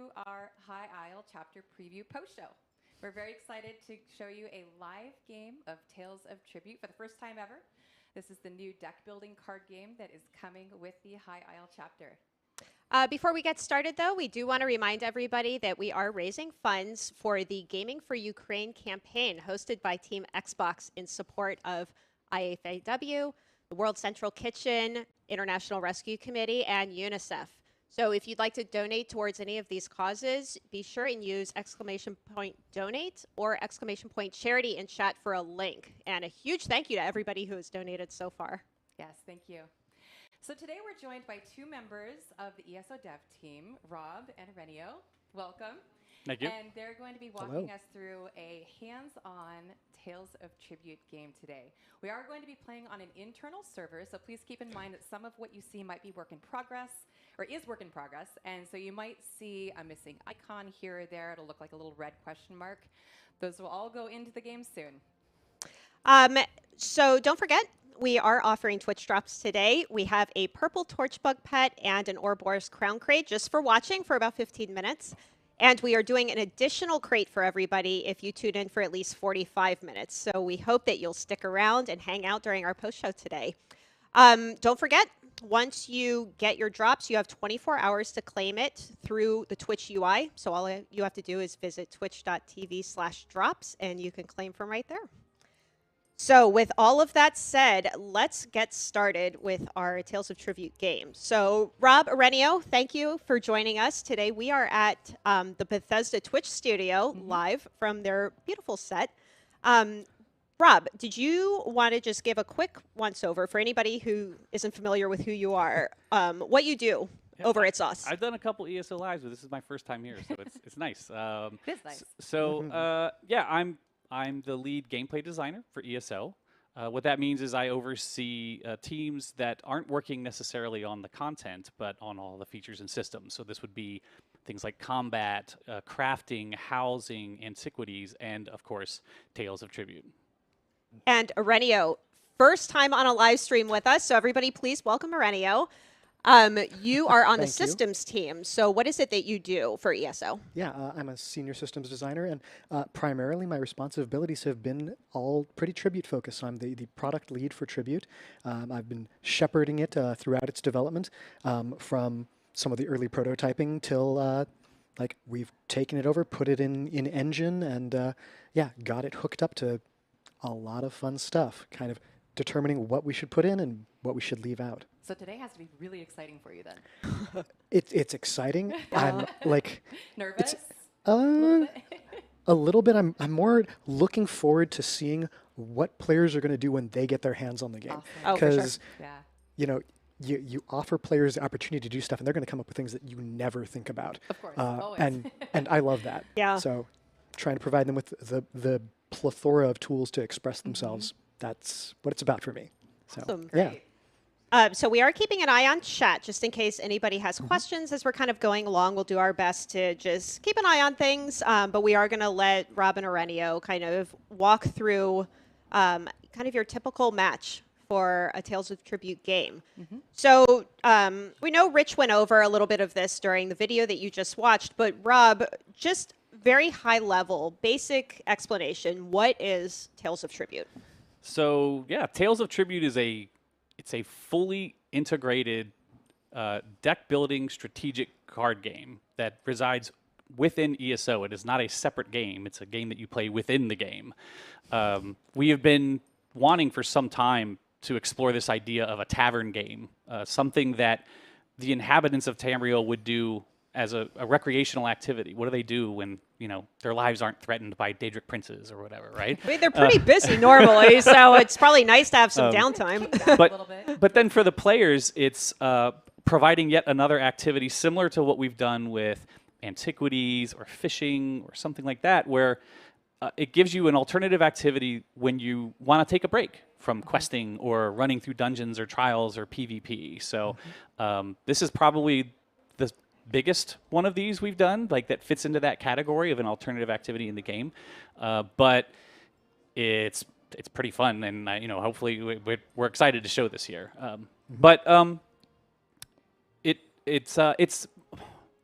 to our High Isle chapter preview post show. We're very excited to show you a live game of Tales of Tribute for the first time ever. This is the new deck building card game that is coming with the High Isle chapter. Before we get started, though, we do want to remind everybody that we are raising funds for the Gaming for Ukraine campaign hosted by Team Xbox in support of IFAW, the World Central Kitchen, International Rescue Committee, and UNICEF. So if you'd like to donate towards any of these causes, be sure and use !donate or !charity in chat for a link. And a huge thank you to everybody who has donated so far. Yes, thank you. So today we're joined by two members of the ESO dev team, Rob and Renio. Welcome. Thank you. And they're going to be walking us through a hands-on Tales of Tribute game today. We are going to be playing on an internal server, so please keep in mind that some of what you see might be work in progress, or is work in progress, and so you might see a missing icon here or there. It'll look like a little red question mark. Those will all go into the game soon. So don't forget, we are offering Twitch drops today. We have a purple torchbug pet and an Ouroboros crown crate just for watching for about 15 minutes. And we are doing an additional crate for everybody if you tune in for at least 45 minutes. So we hope that you'll stick around and hang out during our post show today. Don't forget, once you get your drops, you have 24 hours to claim it through the Twitch UI. So all you have to do is visit twitch.tv/drops and you can claim from right there. So with all of that said, let's get started with our Tales of Tribute game. So Rob, Renio, thank you for joining us today. We are at the Bethesda Twitch studio live from their beautiful set. Rob, did you want to just give a quick once-over for anybody who isn't familiar with who you are, what you do over at Sauce? I've done a couple ESO lives, but this is my first time here, so it's nice. It is nice. So yeah, I'm the lead gameplay designer for ESO. What that means is I oversee teams that aren't working necessarily on the content, but on all the features and systems. So this would be things like combat, crafting, housing, antiquities, and of course, Tales of Tribute. And Renio, first time on a live stream with us, so everybody please welcome Renio. You are on the systems team, so what is it that you do for ESO? Yeah, I'm a senior systems designer, and primarily my responsibilities have been all pretty Tribute focused. So I'm the product lead for Tribute. I've been shepherding it throughout its development, from some of the early prototyping till like we've taken it over, put it in engine, and yeah, got it hooked up to a lot of fun stuff, kind of determining what we should put in and what we should leave out. So today has to be really exciting for you then. It's exciting. I'm like nervous. A little bit. I'm more looking forward to seeing what players are going to do when they get their hands on the game. Because you know, you offer players the opportunity to do stuff, and they're going to come up with things that you never think about. Of course, always. And I love that. Yeah. So trying to provide them with the plethora of tools to express themselves. That's what it's about for me. So Awesome. yeah. So we are keeping an eye on chat just in case anybody has questions as we're kind of going along. We'll do our best to just keep an eye on things, but we are going to let Rob and Aurelio kind of walk through kind of your typical match for a Tales of Tribute game. So we know Rich went over a little bit of this during the video that you just watched, but Rob, just very high level, basic explanation, what is Tales of Tribute? So yeah, Tales of Tribute is it's a fully integrated deck building strategic card game that resides within ESO. It is not a separate game. It's a game that you play within the game. We have been wanting for some time to explore this idea of a tavern game, something that the inhabitants of Tamriel would do as a recreational activity. What do they do when, you know, their lives aren't threatened by Daedric princes or whatever, right? I mean, they're pretty busy normally, so it's probably nice to have some downtime. But then for the players, it's providing yet another activity similar to what we've done with antiquities or fishing or something like that, where it gives you an alternative activity when you want to take a break from questing or running through dungeons or trials or PvP. So this is probably the biggest one of these we've done, like that fits into that category of an alternative activity in the game. But it's pretty fun, and you know, hopefully we're excited to show this here. But it's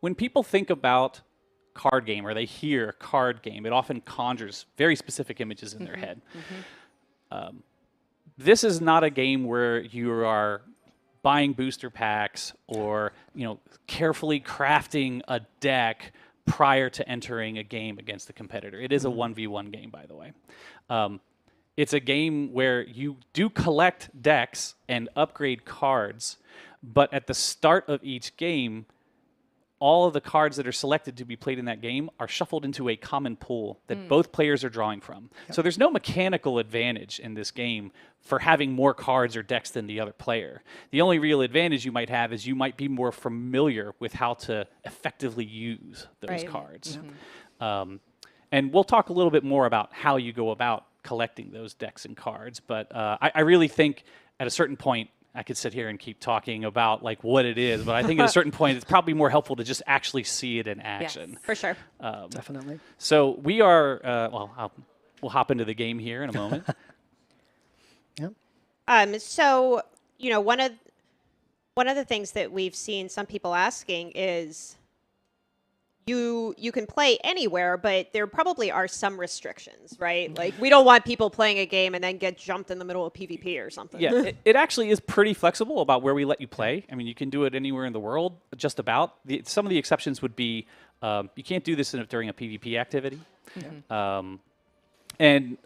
when people think about card game or they hear card game, it often conjures very specific images in their head. This is not a game where you are buying booster packs or carefully crafting a deck prior to entering a game against the competitor. It is a 1v1 game, by the way. It's a game where you do collect decks and upgrade cards, but at the start of each game, all of the cards that are selected to be played in that game are shuffled into a common pool that both players are drawing from. So there's no mechanical advantage in this game for having more cards or decks than the other player. The only real advantage you might have is you might be more familiar with how to effectively use those cards. And we'll talk a little bit more about how you go about collecting those decks and cards. But I really think at a certain point, I could sit here and keep talking about like what it is, but I think at a certain point, it's probably more helpful to just actually see it in action. Yes, for sure. Definitely. So we are, we'll hop into the game here in a moment. So, one of the things that we've seen some people asking is you can play anywhere, but there probably are some restrictions, right? Like we don't want people playing a game and then get jumped in the middle of PvP or something. Yeah, it actually is pretty flexible about where we let you play. I mean, you can do it anywhere in the world, just about. Some of the exceptions would be you can't do this during a PvP activity. And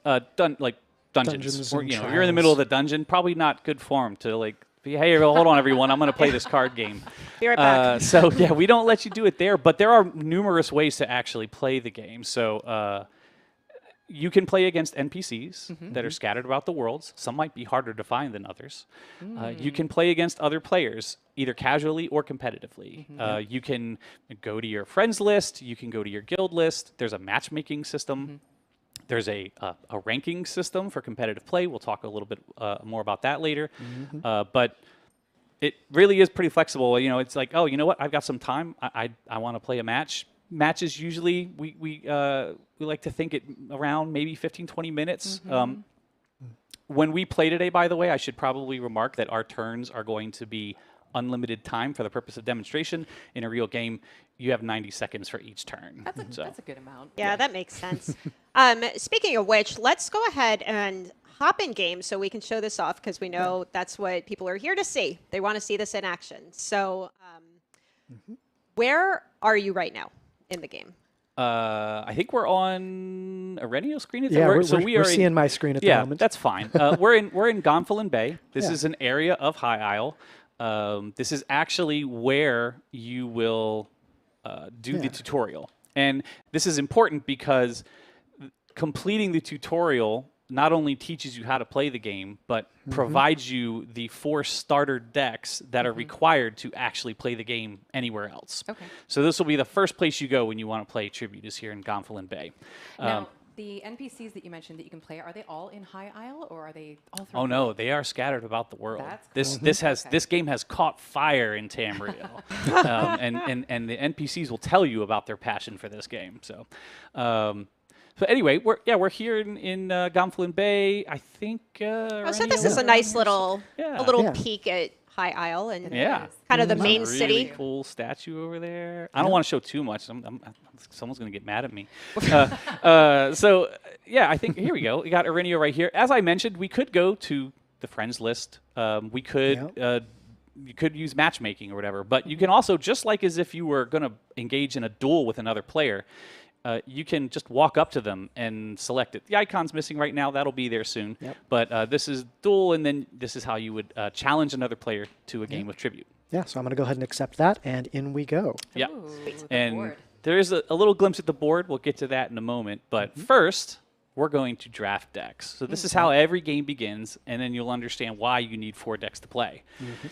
dungeons. Or, you're in the middle of the dungeon, probably not good form to like, hey, hold on, everyone, I'm going to play this card game. Be right back. So, yeah, we don't let you do it there, but there are numerous ways to actually play the game. So you can play against NPCs that are scattered about the worlds. Some might be harder to find than others. You can play against other players, either casually or competitively. You can go to your friends list. You can go to your guild list. There's a matchmaking system. There's a ranking system for competitive play. We'll talk a little bit more about that later. But it really is pretty flexible. It's like, oh, you know what? I've got some time. I want to play a match. Matches usually, we like to think it around maybe 15, 20 minutes. When we play today, by the way, I should probably remark that our turns are going to be unlimited time for the purpose of demonstration. In a real game, you have 90 seconds for each turn. That's a good amount. Yeah, that makes sense. Speaking of which, let's go ahead and hop in game so we can show this off because we know that's what people are here to see. They want to see this in action. So where are you right now in the game? I think we're on Arenio's screen at the Yeah, moment. we're seeing my screen at the moment. That's fine. We're in Gonfalon Bay. This is an area of High Isle. This is actually where you will do the tutorial. And this is important because completing the tutorial not only teaches you how to play the game, but provides you the 4 starter decks that are required to actually play the game anywhere else. So this will be the first place you go when you want to play Tribute is here in Gonfalon Bay. Now, the NPCs that you mentioned that you can play, are they all in High Isle or are they all throughout? Oh no, they are scattered about the world. That's cool. This game has caught fire in Tamriel, and the NPCs will tell you about their passion for this game. So, but anyway, we're here in Gonfalon Bay. I think. So this is a nice little peek at High Isle and kind of the main really city. Cool statue over there. I don't want to show too much. Someone's going to get mad at me. So yeah, I think here we go. We got Arenio right here. As I mentioned, we could go to the friends list. We could. You could use matchmaking or whatever, but you can also, just like as if you were going to engage in a duel with another player, you can just walk up to them and select it. The icon's missing right now. That'll be there soon. But this is duel, and then this is how you would challenge another player to a game of Tribute. Yeah, so I'm going to go ahead and accept that, and in we go. Yeah, and there is a little glimpse at the board. We'll get to that in a moment. But first, we're going to draft decks. So this is how every game begins, and then you'll understand why you need 4 decks to play.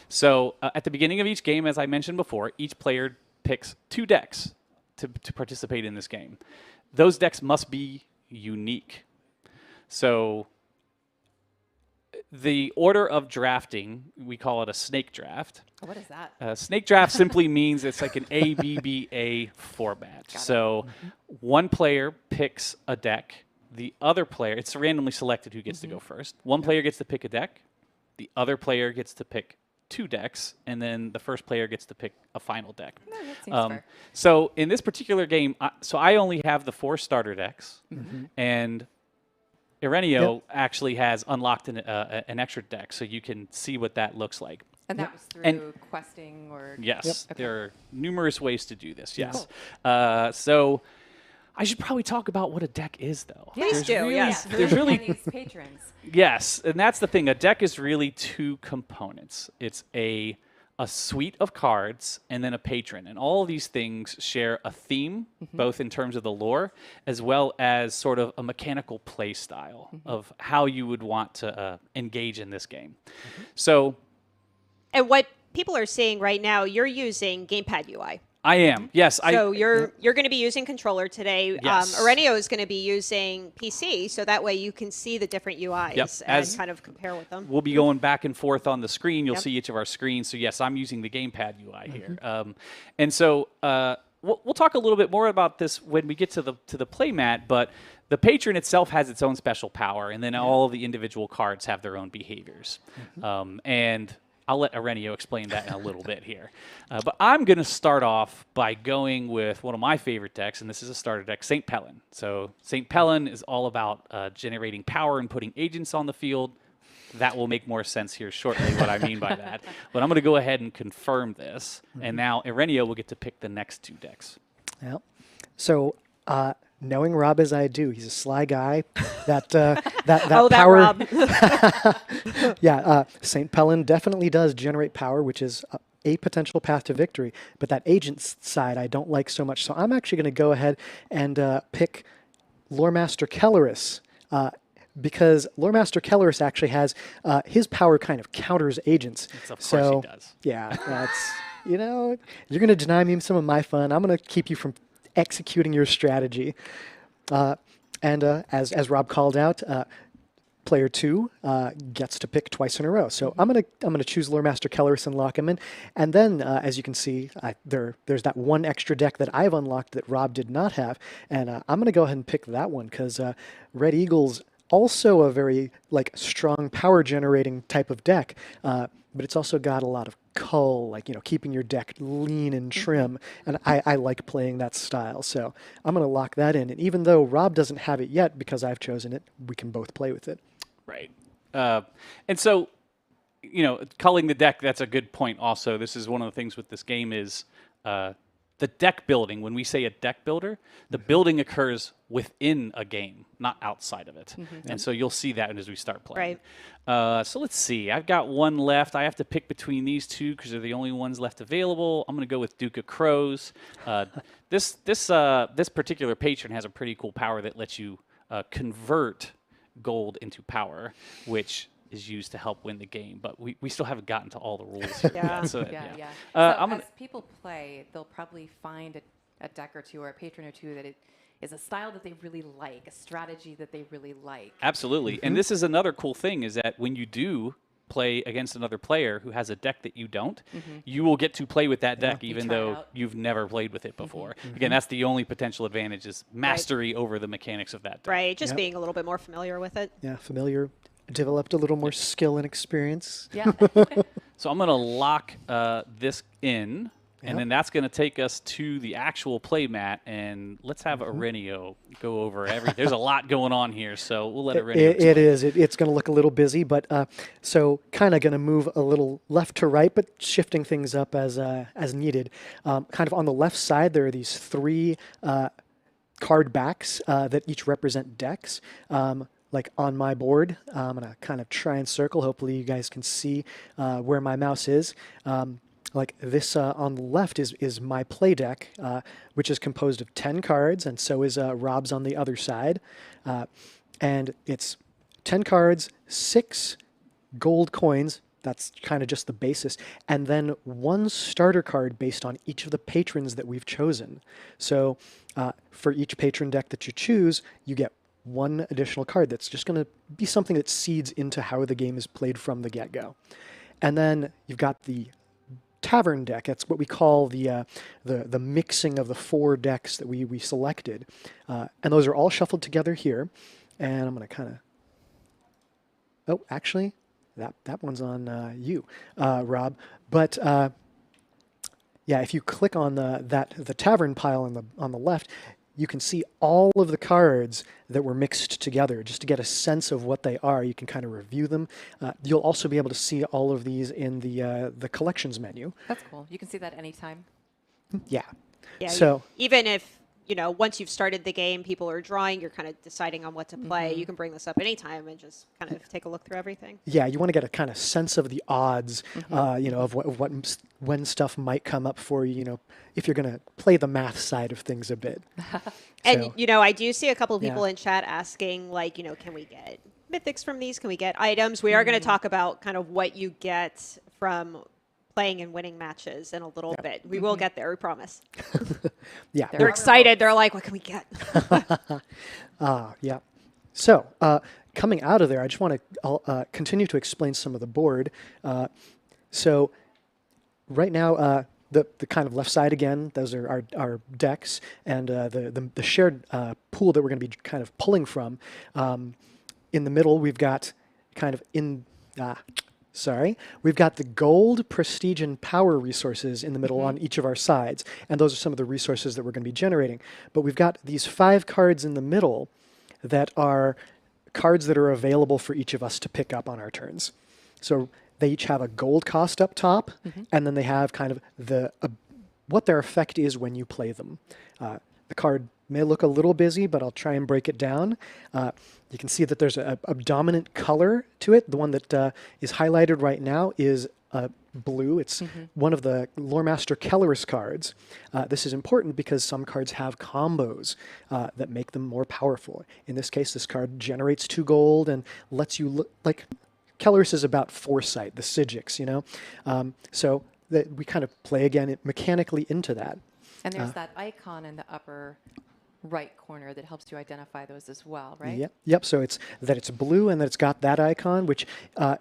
So at the beginning of each game, as I mentioned before, each player picks 2 decks to participate in this game. Those decks must be unique. So the order of drafting, we call it a snake draft. What is that? Snake draft simply means it's like an ABBA format. So one player picks a deck. The other player, it's randomly selected who gets to go first. One player gets to pick a deck. The other player gets to pick 2 decks, and then the first player gets to pick a final deck. No, that seems fair. So in this particular game, I only have the 4 starter decks, and Ireneo actually has unlocked an extra deck, so you can see what that looks like. And that was through questing or... Yes, Okay. there are numerous ways to do this, yes. So I should probably talk about what a deck is, though. Please do, yes. There's really... these patrons. Yes, and that's the thing. A deck is really 2 components. It's a suite of cards and then a patron. And all of these things share a theme, both in terms of the lore, as well as sort of a mechanical play style of how you would want to engage in this game. So... And what people are seeing right now, you're using Gamepad UI. I am, yes. So you're going to be using controller today. Yes. Ireneo is going to be using PC, so that way you can see the different UIs and kind of compare with them. We'll be going back and forth on the screen. You'll see each of our screens. So yes, I'm using the Gamepad UI here. And so we'll talk a little bit more about this when we get to the play mat, but the patron itself has its own special power, and then all of the individual cards have their own behaviors. And I'll let Ireneo explain that in a little bit here. But I'm going to start off by going with one of my favorite decks, and this is a starter deck, St. Pellen. So St. Pellen is all about generating power and putting agents on the field. That will make more sense here shortly, what I mean by that. But I'm going to go ahead and confirm this, and now Ireneo will get to pick the next 2 decks. Yeah. So, knowing Rob as I do, he's a sly guy. That power. Rob. St. Pellen definitely does generate power, which is a potential path to victory. But that agent's side, I don't like so much. So I'm actually going to go ahead and pick Loremaster Kelleris. Because Loremaster Kelleris actually has his power kind of counters agents. Of course he does. Yeah, that's you're going to deny me some of my fun. I'm going to keep you from executing your strategy. As Rob called out, player 2 gets to pick twice in a row. So I'm gonna choose Loremaster Kelleris and lock him in. And then, as you can see, there's that one extra deck that I've unlocked that Rob did not have, and I'm gonna go ahead and pick that one because Red Eagle's also a very strong power generating type of deck, but it's also got a lot of cull, keeping your deck lean and trim, and I like playing that style. So I'm going to lock that in, and even though Rob doesn't have it yet because I've chosen it, we can both play with it. Right. And so, culling the deck, that's a good point also. This is one of the things with this game is the deck building. When we say a deck builder, the building occurs within a game, not outside of it. And so you'll see that as we start playing. Right. So let's see. I've got one left. I have to pick between these 2 because they're the only ones left available. I'm going to go with Duke of Crows. This particular patron has a pretty cool power that lets you convert gold into power, which is used to help win the game, but we still haven't gotten to all the rules here yet. So, as people play, they'll probably find a deck or 2 or a patron or 2 that it is a style that they really like, a strategy that they really like. Absolutely. And this is another cool thing is that when you do play against another player who has a deck that you don't, you will get to play with that deck even though you've never played with it before. Again, that's the only potential advantage is mastery over the mechanics of that deck. Right, just being a little bit more familiar with it. Yeah, familiar. Developed a little more skill and experience. Yeah. So I'm going to lock this in, and then that's going to take us to the actual play mat, and let's have Ireneo go over there's a lot going on here, so we'll let Ireneo explain. It is. It's going to look a little busy, but so kind of going to move a little left to right, but shifting things up as needed. Kind of on the left side, there are these 3 card backs that each represent decks. Like on my board, I'm going to kind of try and circle. Hopefully you guys can see where my mouse is. Like this on the left is my play deck, which is composed of 10 cards, and so is Rob's on the other side. And it's 10 cards, 6 gold coins. That's kind of just the basis. And then 1 starter card based on each of the patrons that we've chosen. So for each patron deck that you choose, you get 1 additional card that's just going to be something that seeds into how the game is played from the get-go. And then you've got the tavern deck. That's what we call the mixing of the 4 decks that we selected. And those are all shuffled together here. And I'm going to kind of... Oh, actually, that one's on you, Rob. But yeah, if you click on the tavern pile on the left, you can see all of the cards that were mixed together just to get a sense of what they are. You can kind of review them. You'll also be able to see all of these in the collections menu. That's cool. You can see that anytime. Yeah. Yeah. So Even if, once you've started the game, people are drawing, you're kind of deciding on what to play, you can bring this up anytime and just kind of take a look through everything. yeah, you want to get a kind of sense of the odds, of when stuff might come up for you. If you're going to play the math side of things a bit. And, So- I do see a couple of people Yeah. in chat asking, like, can we get mythics from these? Can we get items? We are going to talk about kind of what you get from playing and winning matches in a little bit. We will get there, we promise. Yeah. They're excited. They're like, what can we get? Yeah. So coming out of there, I just want to continue to explain some of the board. So right now, the kind of left side again, those are our decks, and the shared pool that we're going to be kind of pulling from. In the middle, we've got kind of we've got the gold, prestige, and power resources in the middle on each of our sides, and those are some of the resources that we're going to be generating. But we've got these 5 cards in the middle that are cards that are available for each of us to pick up on our turns. So they each have a gold cost up top, and then they have kind of what their effect is when you play them. The card may look a little busy, but I'll try and break it down. You can see that there's a dominant color to it. The one that is highlighted right now is blue. It's one of the Loremaster Keller's cards. This is important because some cards have combos that make them more powerful. In this case, this card generates 2 gold and lets you look like Keller's is about foresight, the Sigix, so that we kind of play again mechanically into that. And there's that icon in the upper right corner that helps you identify those as well, right? Yep. So it's blue and that it's got that icon, which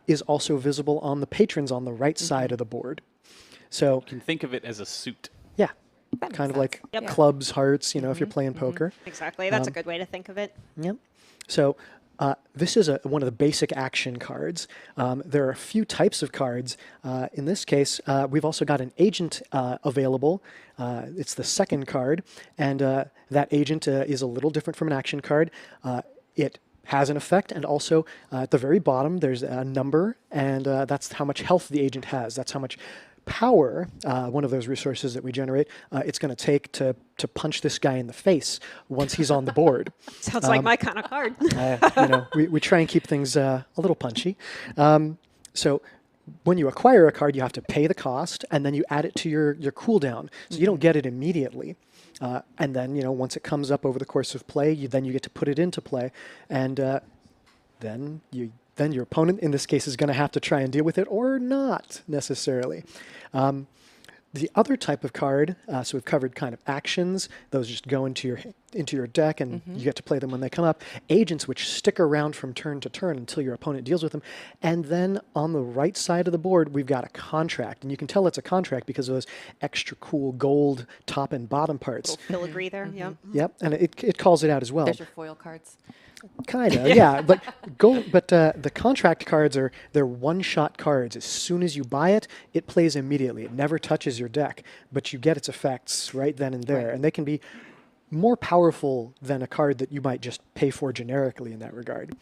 is also visible on the patrons on the right side of the board. So You can think of it as a suit. yeah, That makes kind of sense. like clubs, hearts, if you're playing poker. Exactly. That's a good way to think of it. Yep. So this is one of the basic action cards. There are a few types of cards. In this case, we've also got an agent available. It's the second card, and that agent is a little different from an action card. It has an effect, and also at the very bottom there's a number, and that's how much health the agent has. That's how much power, one of those resources that we generate, it's going to take to punch this guy in the face once he's on the board. Sounds like my kind of card. We try and keep things a little punchy. So when you acquire a card, you have to pay the cost, and then you add it to your cooldown. So you don't get it immediately. And then, once it comes up over the course of play, you get to put it into play, and then your opponent, in this case, is going to have to try and deal with it, or not necessarily. The other type of card, so we've covered kind of actions. Those just go into your deck, and you get to play them when they come up. Agents, which stick around from turn to turn until your opponent deals with them. And then on the right side of the board, we've got a contract. And you can tell it's a contract because of those extra cool gold top and bottom parts. Filigree there, yeah. Yep, and it calls it out as well. There's your foil cards. Kind of, yeah. But the contract cards they're one-shot cards. As soon as you buy it, it plays immediately. It never touches your deck, but you get its effects right then and there, and they can be more powerful than a card that you might just pay for generically in that regard.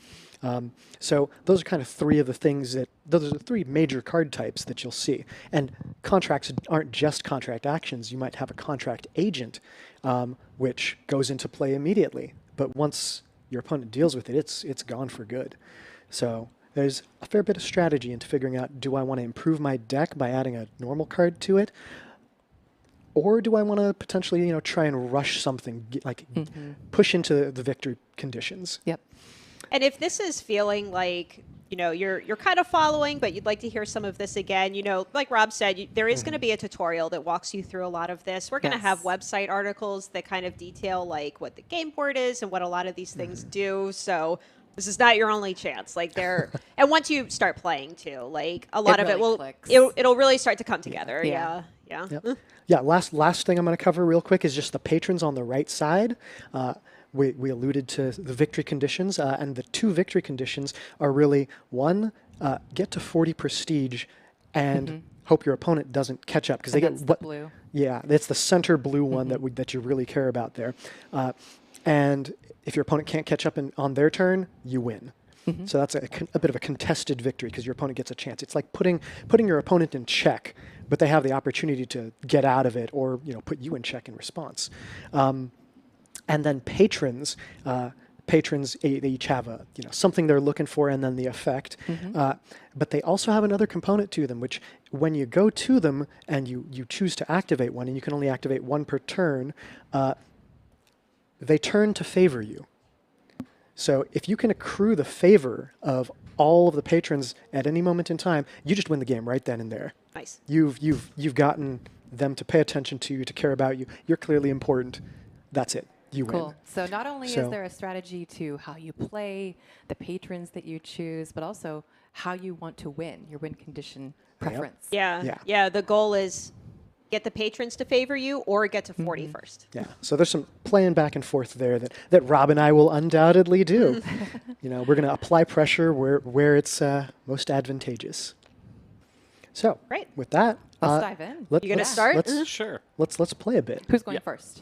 So those are kind of those are the 3 major card types that you'll see. And contracts aren't just contract actions. You might have a contract agent, which goes into play immediately. But once your opponent deals with it, it's gone for good. So there's a fair bit of strategy into figuring out, do I want to improve my deck by adding a normal card to it? Or do I want to potentially, try and rush something, push into the victory conditions? Yep. And if this is feeling like, you're kind of following, but you'd like to hear some of this again, like Rob said, there is going to be a tutorial that walks you through a lot of this. We're going to have website articles that kind of detail like what the game board is and what a lot of these things do. So this is not your only chance. And once you start playing too, a lot of it will, it'll really start to come together. Yeah. Yep. Yeah. Last thing I'm going to cover real quick is just the patrons on the right side. We alluded to the victory conditions, and the 2 victory conditions are really, one, get to 40 prestige and hope your opponent doesn't catch up, because they get the blue. Yeah, it's the center blue one that you really care about there. And if your opponent can't catch up on their turn, you win. So that's a bit of a contested victory because your opponent gets a chance. It's like putting your opponent in check, but they have the opportunity to get out of it, or put you in check in response. And then patrons. Patrons, they each have a something they're looking for, and then the effect. But they also have another component to them, which when you go to them and you choose to activate one, and you can only activate one per turn, they turn to favor you. So if you can accrue the favor of all of the patrons at any moment in time, you just win the game right then and there. Nice. You've gotten them to pay attention to you, to care about you. You're clearly important. That's it. You win. Cool. So not only is there a strategy to how you play, the patrons that you choose, but also how you want to win, your win condition preference. Yeah. The goal is get the patrons to favor you or get to 40 first. Yeah. So there's some playing back and forth there that Rob and I will undoubtedly do. We're going to apply pressure where it's most advantageous. So Great. With that, let's dive in. You going to start? Sure. Let's play a bit. Who's going first?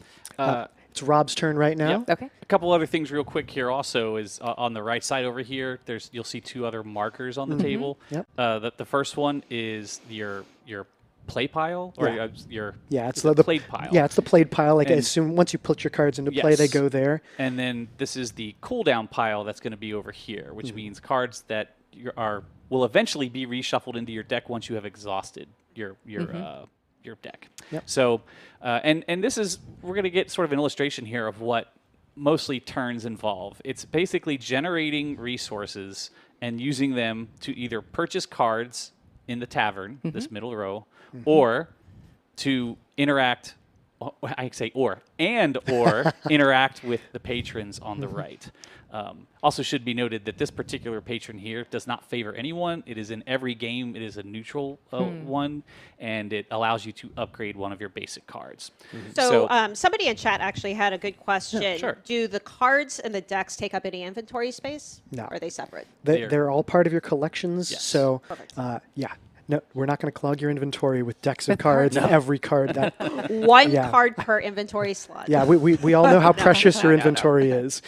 It's Rob's turn right now. Yep. Okay. A couple other things real quick here also is on the right side over here, you'll see two other markers on the table. Yep. The first one is your play pile, or your it's the played pile. Yeah, it's the played pile. Like, And as soon once you put your cards into play, they go there. And then this is the cooldown pile that's going to be over here, which means cards that will eventually be reshuffled into your deck once you have exhausted your deck. Yep. So, and this is, we're going to get sort of an illustration here of what mostly turns involve. It's basically generating resources and using them to either purchase cards in the tavern, this middle row, or to interact, or interact with the patrons on the right. Also should be noted that this particular patron here does not favor anyone. It is in every game. It is a neutral one, and it allows you to upgrade one of your basic cards. So somebody in chat actually had a good question. Yeah, sure. Do the cards and the decks take up any inventory space? No. Or are they separate? They're all part of your collections. Yes. So, no, we're not going to clog your inventory with decks of cards and every card that. One card per inventory slot. Yeah, we all know how precious your inventory is.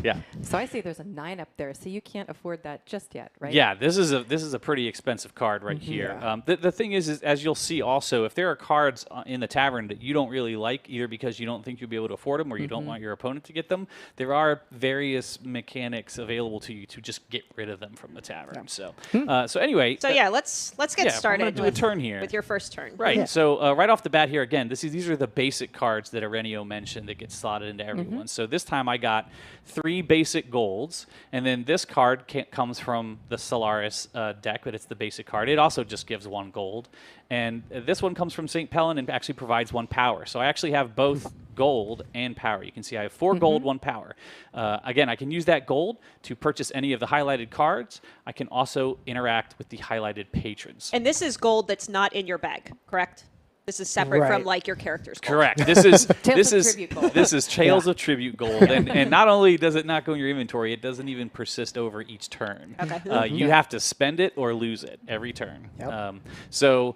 Yeah. So I see there's a 9 up there, so you can't afford that just yet, right? Yeah, this is a pretty expensive card right here. The thing is, as you'll see also, if there are cards in the tavern that you don't really like, either because you don't think you'll be able to afford them or you don't want your opponent to get them, there are various mechanics available to you to just get rid of them from the tavern. So, anyway. So let's get started. I'm gonna do a turn here with your first turn. Right. Yeah. So right off the bat here, again, these are the basic cards that Aurelio mentioned that get slotted into everyone. So this time I got 3 basic golds, and then this card comes from the Solaris deck, but it's the basic card. It also just gives 1 gold. And this one comes from St. Pelin and actually provides 1 power. So I actually have both gold and power. You can see I have 4 gold, 1 power. Again, I can use that gold to purchase any of the highlighted cards. I can also interact with the highlighted patrons. And this is gold that's not in your bag, correct? This is separate from like your character's gold. Correct. This is Tribute gold. This is Trails of Tribute gold, and not only does it not go in your inventory, it doesn't even persist over each turn. Okay. You have to spend it or lose it every turn. Yep. So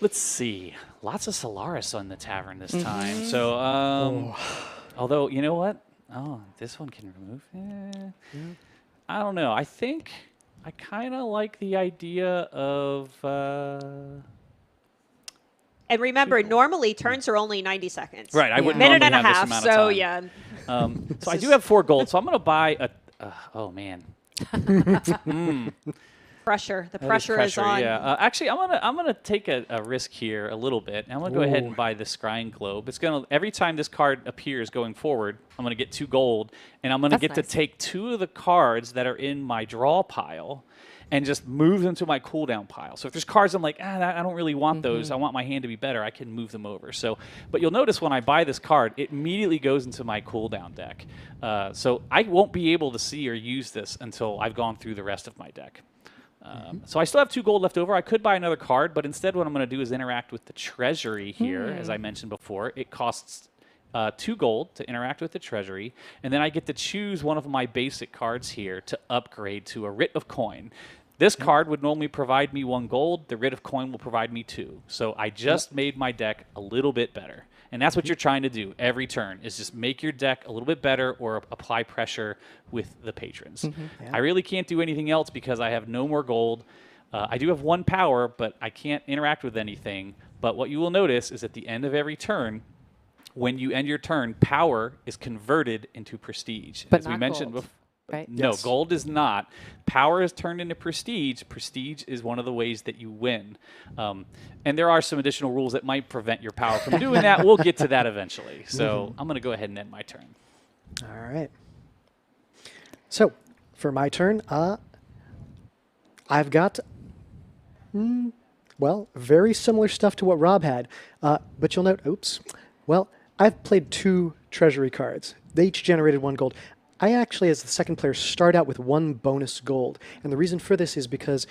let's see. Lots of Solaris on the tavern this time. So although you know what? Oh, this one can remove. I don't know. I think I kind of like the idea of. And remember, normally turns are only 90 seconds. Right, I wouldn't minute and a normally have half. this amount of So time. yeah. So I do have 4 gold, so I'm going to buy a. Oh man, Pressure. The that pressure is on. Yeah, actually, I'm gonna take a risk here a little bit. I'm gonna go ahead and buy the Scrying Globe. It's gonna every time this card appears going forward, I'm gonna get 2 gold, and I'm gonna get to take 2 of the cards that are in my draw pile and just move them to my cooldown pile. So if there's cards I'm like, I don't really want those, I want my hand to be better, I can move them over. So, but you'll notice when I buy this card, it immediately goes into my cooldown deck. So I won't be able to see or use this until I've gone through the rest of my deck. So I still have 2 gold left over. I could buy another card, but instead what I'm going to do is interact with the treasury here, as I mentioned before. It costs 2 gold to interact with the treasury, and then I get to choose one of my basic cards here to upgrade to a Writ of Coin. This card would normally provide me 1 gold. The Writ of Coin will provide me 2. So I just made my deck a little bit better. And that's what you're trying to do every turn, is just make your deck a little bit better or apply pressure with the patrons. I really can't do anything else because I have no more gold. I do have 1 power, but I can't interact with anything. But what you will notice is at the end of every turn, when you end your turn, power is converted into prestige. But as we not mentioned gold, before. right? No, Yes. gold is not. Power is turned into prestige. Prestige is one of the ways that you win. And there are some additional rules that might prevent your power from doing that. We'll get to that eventually. So I'm going to go ahead and end my turn. All right. So for my turn, I've got, well, very similar stuff to what Rob had. But you'll note, oops, well, I've played 2 treasury cards. They each generated 1 gold. I actually, as the second player, start out with 1 bonus gold. And the reason for this is because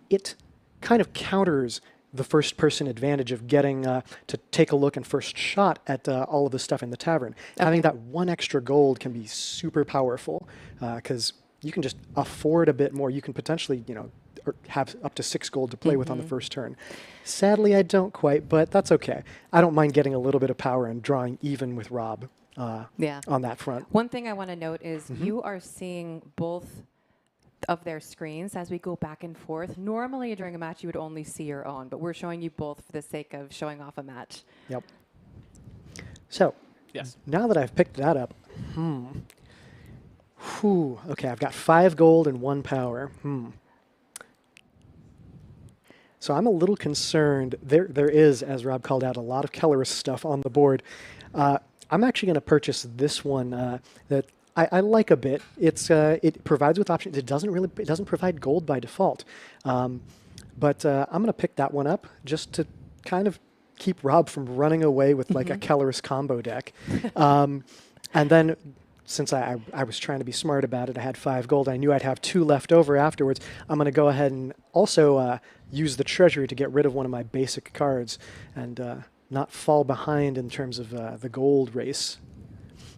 it kind of counters the first-person advantage of getting to take a look and first shot at all of the stuff in the tavern. Having that 1 extra gold can be super powerful because you can just afford a bit more. You can potentially, or have up to 6 gold to play with on the first turn. Sadly, I don't quite, but that's okay. I don't mind getting a little bit of power and drawing even with Rob on that front. One thing I want to note is you are seeing both of their screens as we go back and forth. Normally during a match you would only see your own, but we're showing you both for the sake of showing off a match. Yep. So, Yes. now that I've picked that up, okay, I've got 5 gold and 1 power. So I'm a little concerned. There is, as Rob called out, a lot of Kellerus stuff on the board. I'm actually going to purchase this one that I like a bit. It provides with options. It doesn't provide gold by default, but I'm going to pick that one up just to kind of keep Rob from running away with like a Kellerus combo deck. And then since I was trying to be smart about it, I had 5 gold. I knew I'd have 2 left over afterwards. I'm going to go ahead and also use the treasury to get rid of one of my basic cards and not fall behind in terms of the gold race.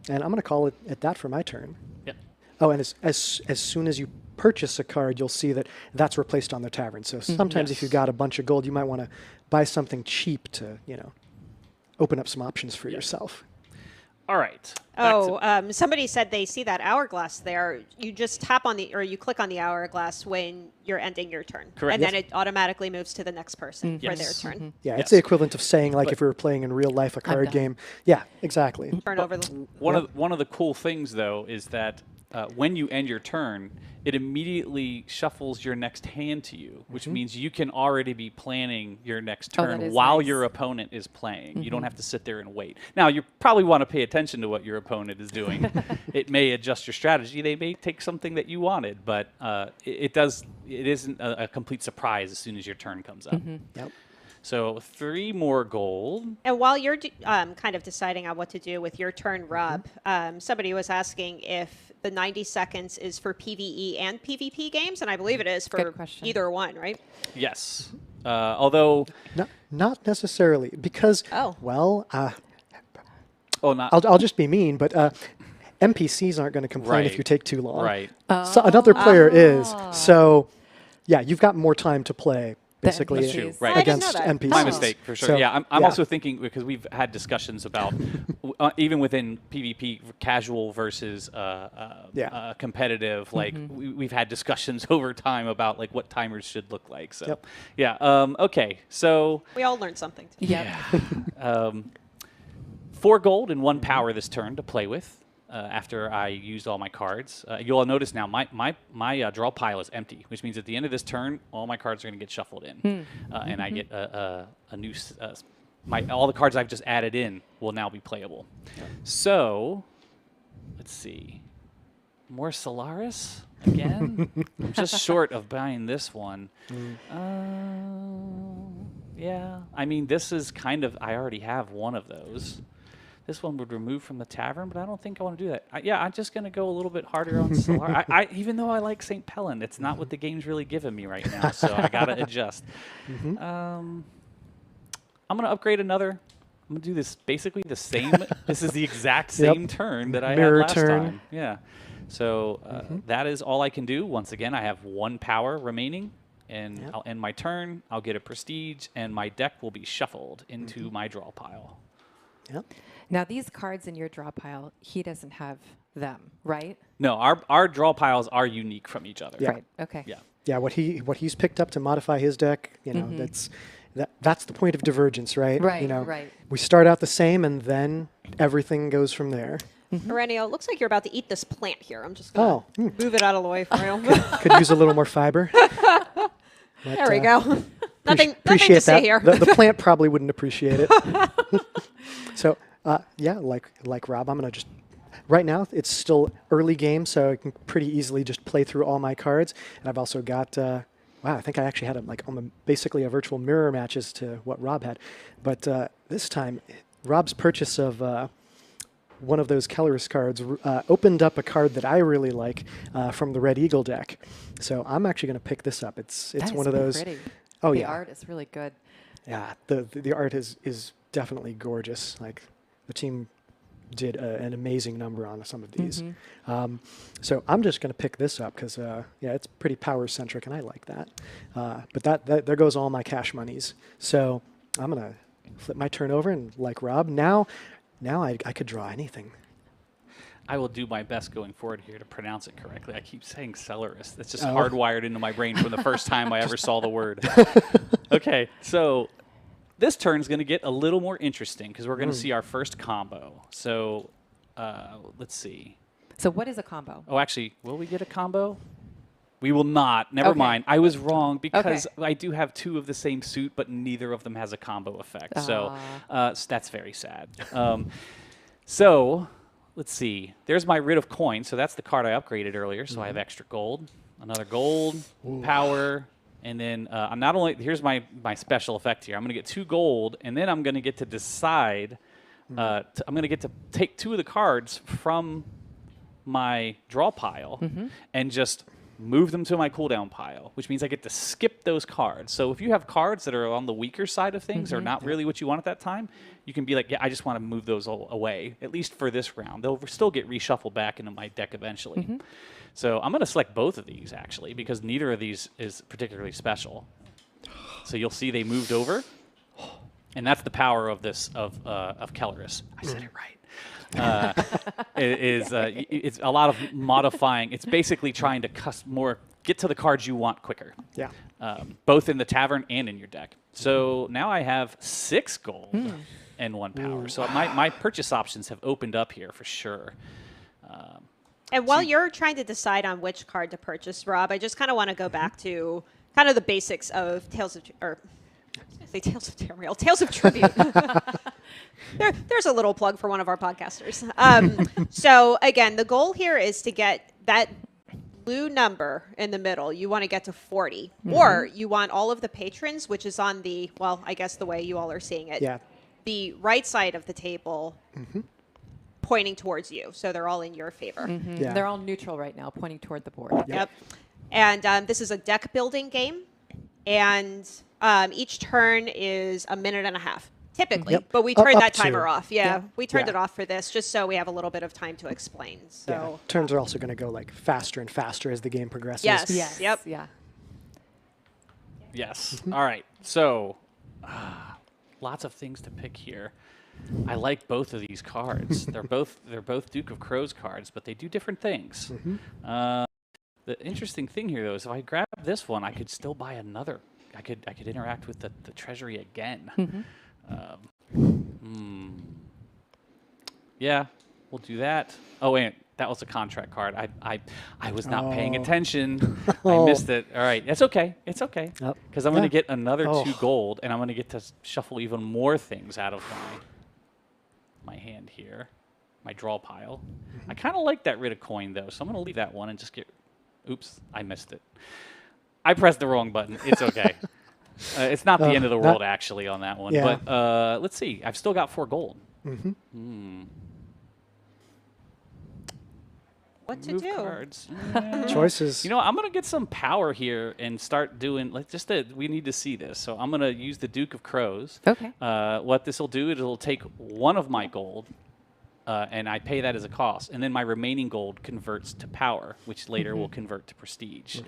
And I'm going to call it at that for my turn. Yep. Oh, and as soon as you purchase a card, you'll see that that's replaced on the tavern. So sometimes if you've got a bunch of gold, you might want to buy something cheap to, open up some options for yourself. All right. Somebody said they see that hourglass there. You just tap on you click on the hourglass when you're ending your turn. Correct. And then it automatically moves to the next person for their Yes. turn. Yeah, it's the equivalent of saying, like, if we were playing in real life a card game. Yeah, exactly. Turn over the... One of the cool things, though, is that when you end your turn, it immediately shuffles your next hand to you, which means you can already be planning your next turn is while nice. your opponent is playing. You don't have to sit there and wait. Now, you probably want to pay attention to what your opponent is doing. It may adjust your strategy. They may take something that you wanted, but it isn't a complete surprise as soon as your turn comes up. Yep. So 3 more gold. And while you're kind of deciding on what to do with your turn, Rob, somebody was asking if the 90 seconds is for PvE and PvP games, and I believe it is for either one, right? Yes. Although... Not necessarily, because, I'll just be mean, but NPCs aren't going to complain if you take too long. Right. So another player is. So, yeah, you've got more time to play, basically, That's true. Right. against NPCs. My mistake, for sure. So, yeah, I'm also thinking, because we've had discussions about, even within PvP, casual versus competitive, like, we've had discussions over time about, like, what timers should look like. So, okay, so... We all learned something. Yeah. 4 gold and 1 power this turn to play with. After I used all my cards. You'll notice now my draw pile is empty, which means at the end of this turn, all my cards are going to get shuffled in. And I get a new... all the cards I've just added in will now be playable. So, let's see. More Solaris again? I'm just short of buying this one. Yeah. I mean, this is kind of... I already have one of those. This one would remove from the tavern, but I don't think I want to do that. I'm just going to go a little bit harder on Solar. Even though I like St. Pellin, it's not what the game's really giving me right now, so I got to adjust. I'm going to upgrade another. I'm going to do this basically the same. This is the exact same turn that I had last time. Yeah. So that is all I can do. Once again, I have 1 power remaining, and I'll end my turn. I'll get a prestige, and my deck will be shuffled into my draw pile. Yep. Now, these cards in your draw pile, he doesn't have them, right? No, our draw piles are unique from each other. Right. Okay. Yeah. Yeah, what he's picked up to modify his deck, you know, that's the point of divergence, right? Right, You know, right. we start out the same, and then everything goes from there. Aurelio, it looks like you're about to eat this plant here. I'm just going to move it out of the way for you. Could use a little more fiber. But, There we go. nothing appreciate to say that. here. The plant probably wouldn't appreciate it. So, yeah, like Rob, I'm going to just... Right now, it's still early game, so I can pretty easily just play through all my cards. And I've also got... wow, I think I actually had basically a virtual mirror match as to what Rob had. But this time, Rob's purchase of one of those Keller's cards opened up a card that I really like from the Red Eagle deck. So I'm actually going to pick this up. It's That one is of those... pretty. Oh, the yeah. art is really good. Yeah, the art is definitely gorgeous. Like, the team did an amazing number on some of these. So I'm just going to pick this up because, yeah, it's pretty power-centric, and I like that. But there goes all my cash monies. So I'm going to flip my turn over, and like Rob, now I could draw anything. I will do my best going forward here to pronounce it correctly. I keep saying Celerus. That's just hardwired into my brain from the first time I ever saw the word. Okay, so this turn is going to get a little more interesting because we're going to see our first combo. So let's see. So what is a combo? Oh, actually, will we get a combo? We will not. Never mind. I was wrong because I do have 2 of the same suit, but neither of them has a combo effect. So that's very sad. So let's see. There's my Writ of Coin. So that's the card I upgraded earlier. So I have extra gold, another gold, power, and then I'm not only, here's my special effect here. I'm going to get 2 gold, and then I'm going to get to decide, I'm going to get to take 2 of the cards from my draw pile and just move them to my cooldown pile, which means I get to skip those cards. So if you have cards that are on the weaker side of things or not really what you want at that time, you can be like, yeah, I just want to move those all away, at least for this round. They'll still get reshuffled back into my deck eventually. So I'm going to select both of these, actually, because neither of these is particularly special. So you'll see they moved over, and that's the power of this, of Kellerus. I said it right. It's a lot of modifying. It's basically trying to get to the cards you want quicker. Yeah. Both in the tavern and in your deck. So now I have 6 gold and 1 power. So my purchase options have opened up here for sure. And while you're trying to decide on which card to purchase, Rob, I just kind of want to go back to kind of the basics of Tales of Tamriel, Tales of Tribute. There's a little plug for one of our podcasters. So again, the goal here is to get that blue number in the middle. You want to get to 40, or you want all of the patrons, which is on the, well, I guess the way you all are seeing it, the right side of the table, pointing towards you. So they're all in your favor. Yeah. They're all neutral right now, pointing toward the board. Yep. And this is a deck building game, and each turn is a minute and a half. Typically, but we turned that timer off. Yeah, we turned it off for this just so we have a little bit of time to explain. So turns are also going to go like faster and faster as the game progresses. Yes. Yes. Yep. Yeah. Yes. All right. So lots of things to pick here. I like both of these cards. they're both Duke of Crows cards, but they do different things. The interesting thing here, though, is if I grab this one, I could still buy another. I could interact with the treasury again. Yeah, we'll do that. Oh, wait, that was a contract card. I was not paying attention. I missed it. All right, it's okay. It's okay. Because I'm going to get another 2 gold, and I'm going to get to shuffle even more things out of my hand here, my draw pile. I kind of like that Writ of Coin, though, so I'm going to leave that one and just get... Oops, I missed it. I pressed the wrong button. It's okay. It's not the end of the world, actually, on that one. Yeah. But let's see. I've still got 4 gold. what to Move do? cards. Choices. You know, I'm going to get some power here and start doing, like, we need to see this. So I'm going to use the Duke of Crows. Okay. What this will do, it'll take 1 of my gold and I pay that as a cost. And then my remaining gold converts to power, which later will convert to prestige.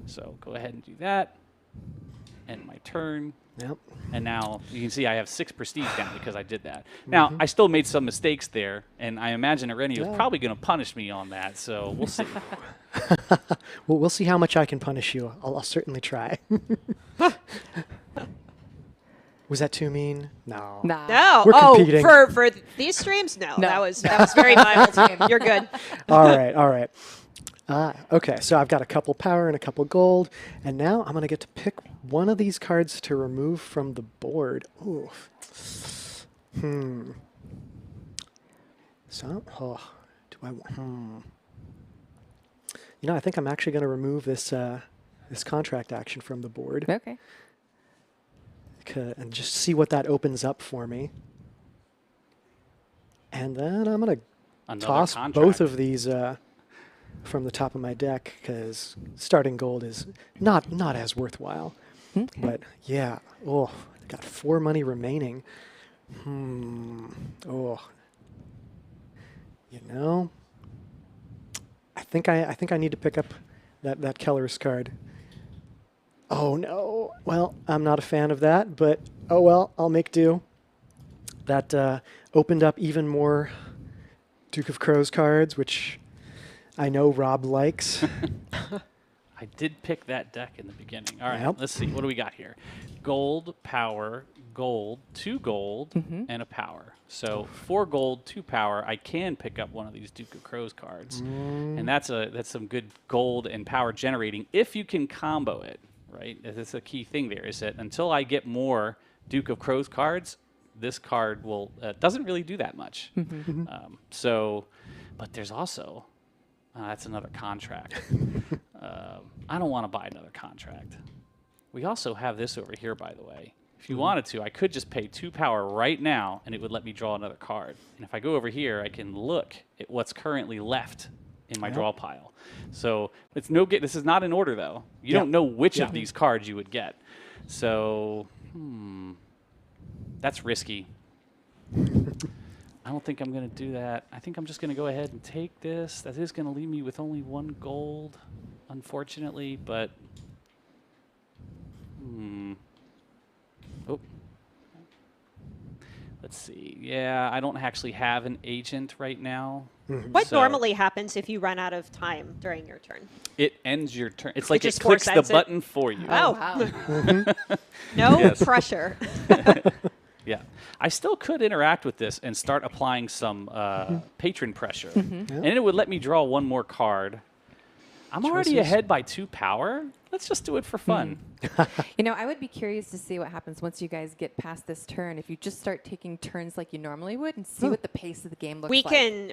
So go ahead and do that. End my turn. Yep. And now you can see I have 6 prestige down because I did that. Now, I still made some mistakes there, and I imagine Irene was probably going to punish me on that, so we'll see. Well, we'll see how much I can punish you. I'll certainly try. Was that too mean? No. No. We're competing. For these streams, no. That was very mild. You're good. All right. Okay, so I've got a couple power and a couple gold, and now I'm going to get to pick one of these cards to remove from the board. Ooh. So, do I want... You know, I think I'm actually going to remove this this contract action from the board. Okay. And just see what that opens up for me. And then I'm going to toss both of these from the top of my deck, because starting gold is not as worthwhile. Okay. But yeah, I got 4 money remaining. You know, I think I need to pick up that Keller's card. Oh no! Well, I'm not a fan of that, but oh well, I'll make do. That opened up even more Duke of Crows cards, which I know Rob likes. I did pick that deck in the beginning. All right, Yep. let's see. What do we got here? Gold, power, gold, 2 gold, and a power. So 4 gold, 2 power. I can pick up one of these Duke of Crows cards, and that's some good gold and power generating if you can combo it. Right, that's a key thing there. Is that until I get more Duke of Crows cards, this card will doesn't really do that much. But there's also that's another contract. I don't want to buy another contract. We also have this over here, by the way. If you wanted to, I could just pay 2 power right now, and it would let me draw another card. And if I go over here, I can look at what's currently left in my draw pile. So it's this is not in order, though. You don't know which of these cards you would get. So that's risky. I don't think I'm going to do that. I think I'm just going to go ahead and take this. That is going to leave me with only 1 gold, unfortunately, but let's see. Yeah, I don't actually have an agent right now. What normally happens if you run out of time during your turn? It ends your turn. It's like it just clicks the force-ends it? button for you. Oh, Wow. no pressure. Yeah. I still could interact with this and start applying some patron pressure. And it would let me draw 1 more card. I'm already ahead by 2 power. Let's just do it for fun. You know, I would be curious to see what happens once you guys get past this turn. If you just start taking turns like you normally would and see what the pace of the game looks We like. can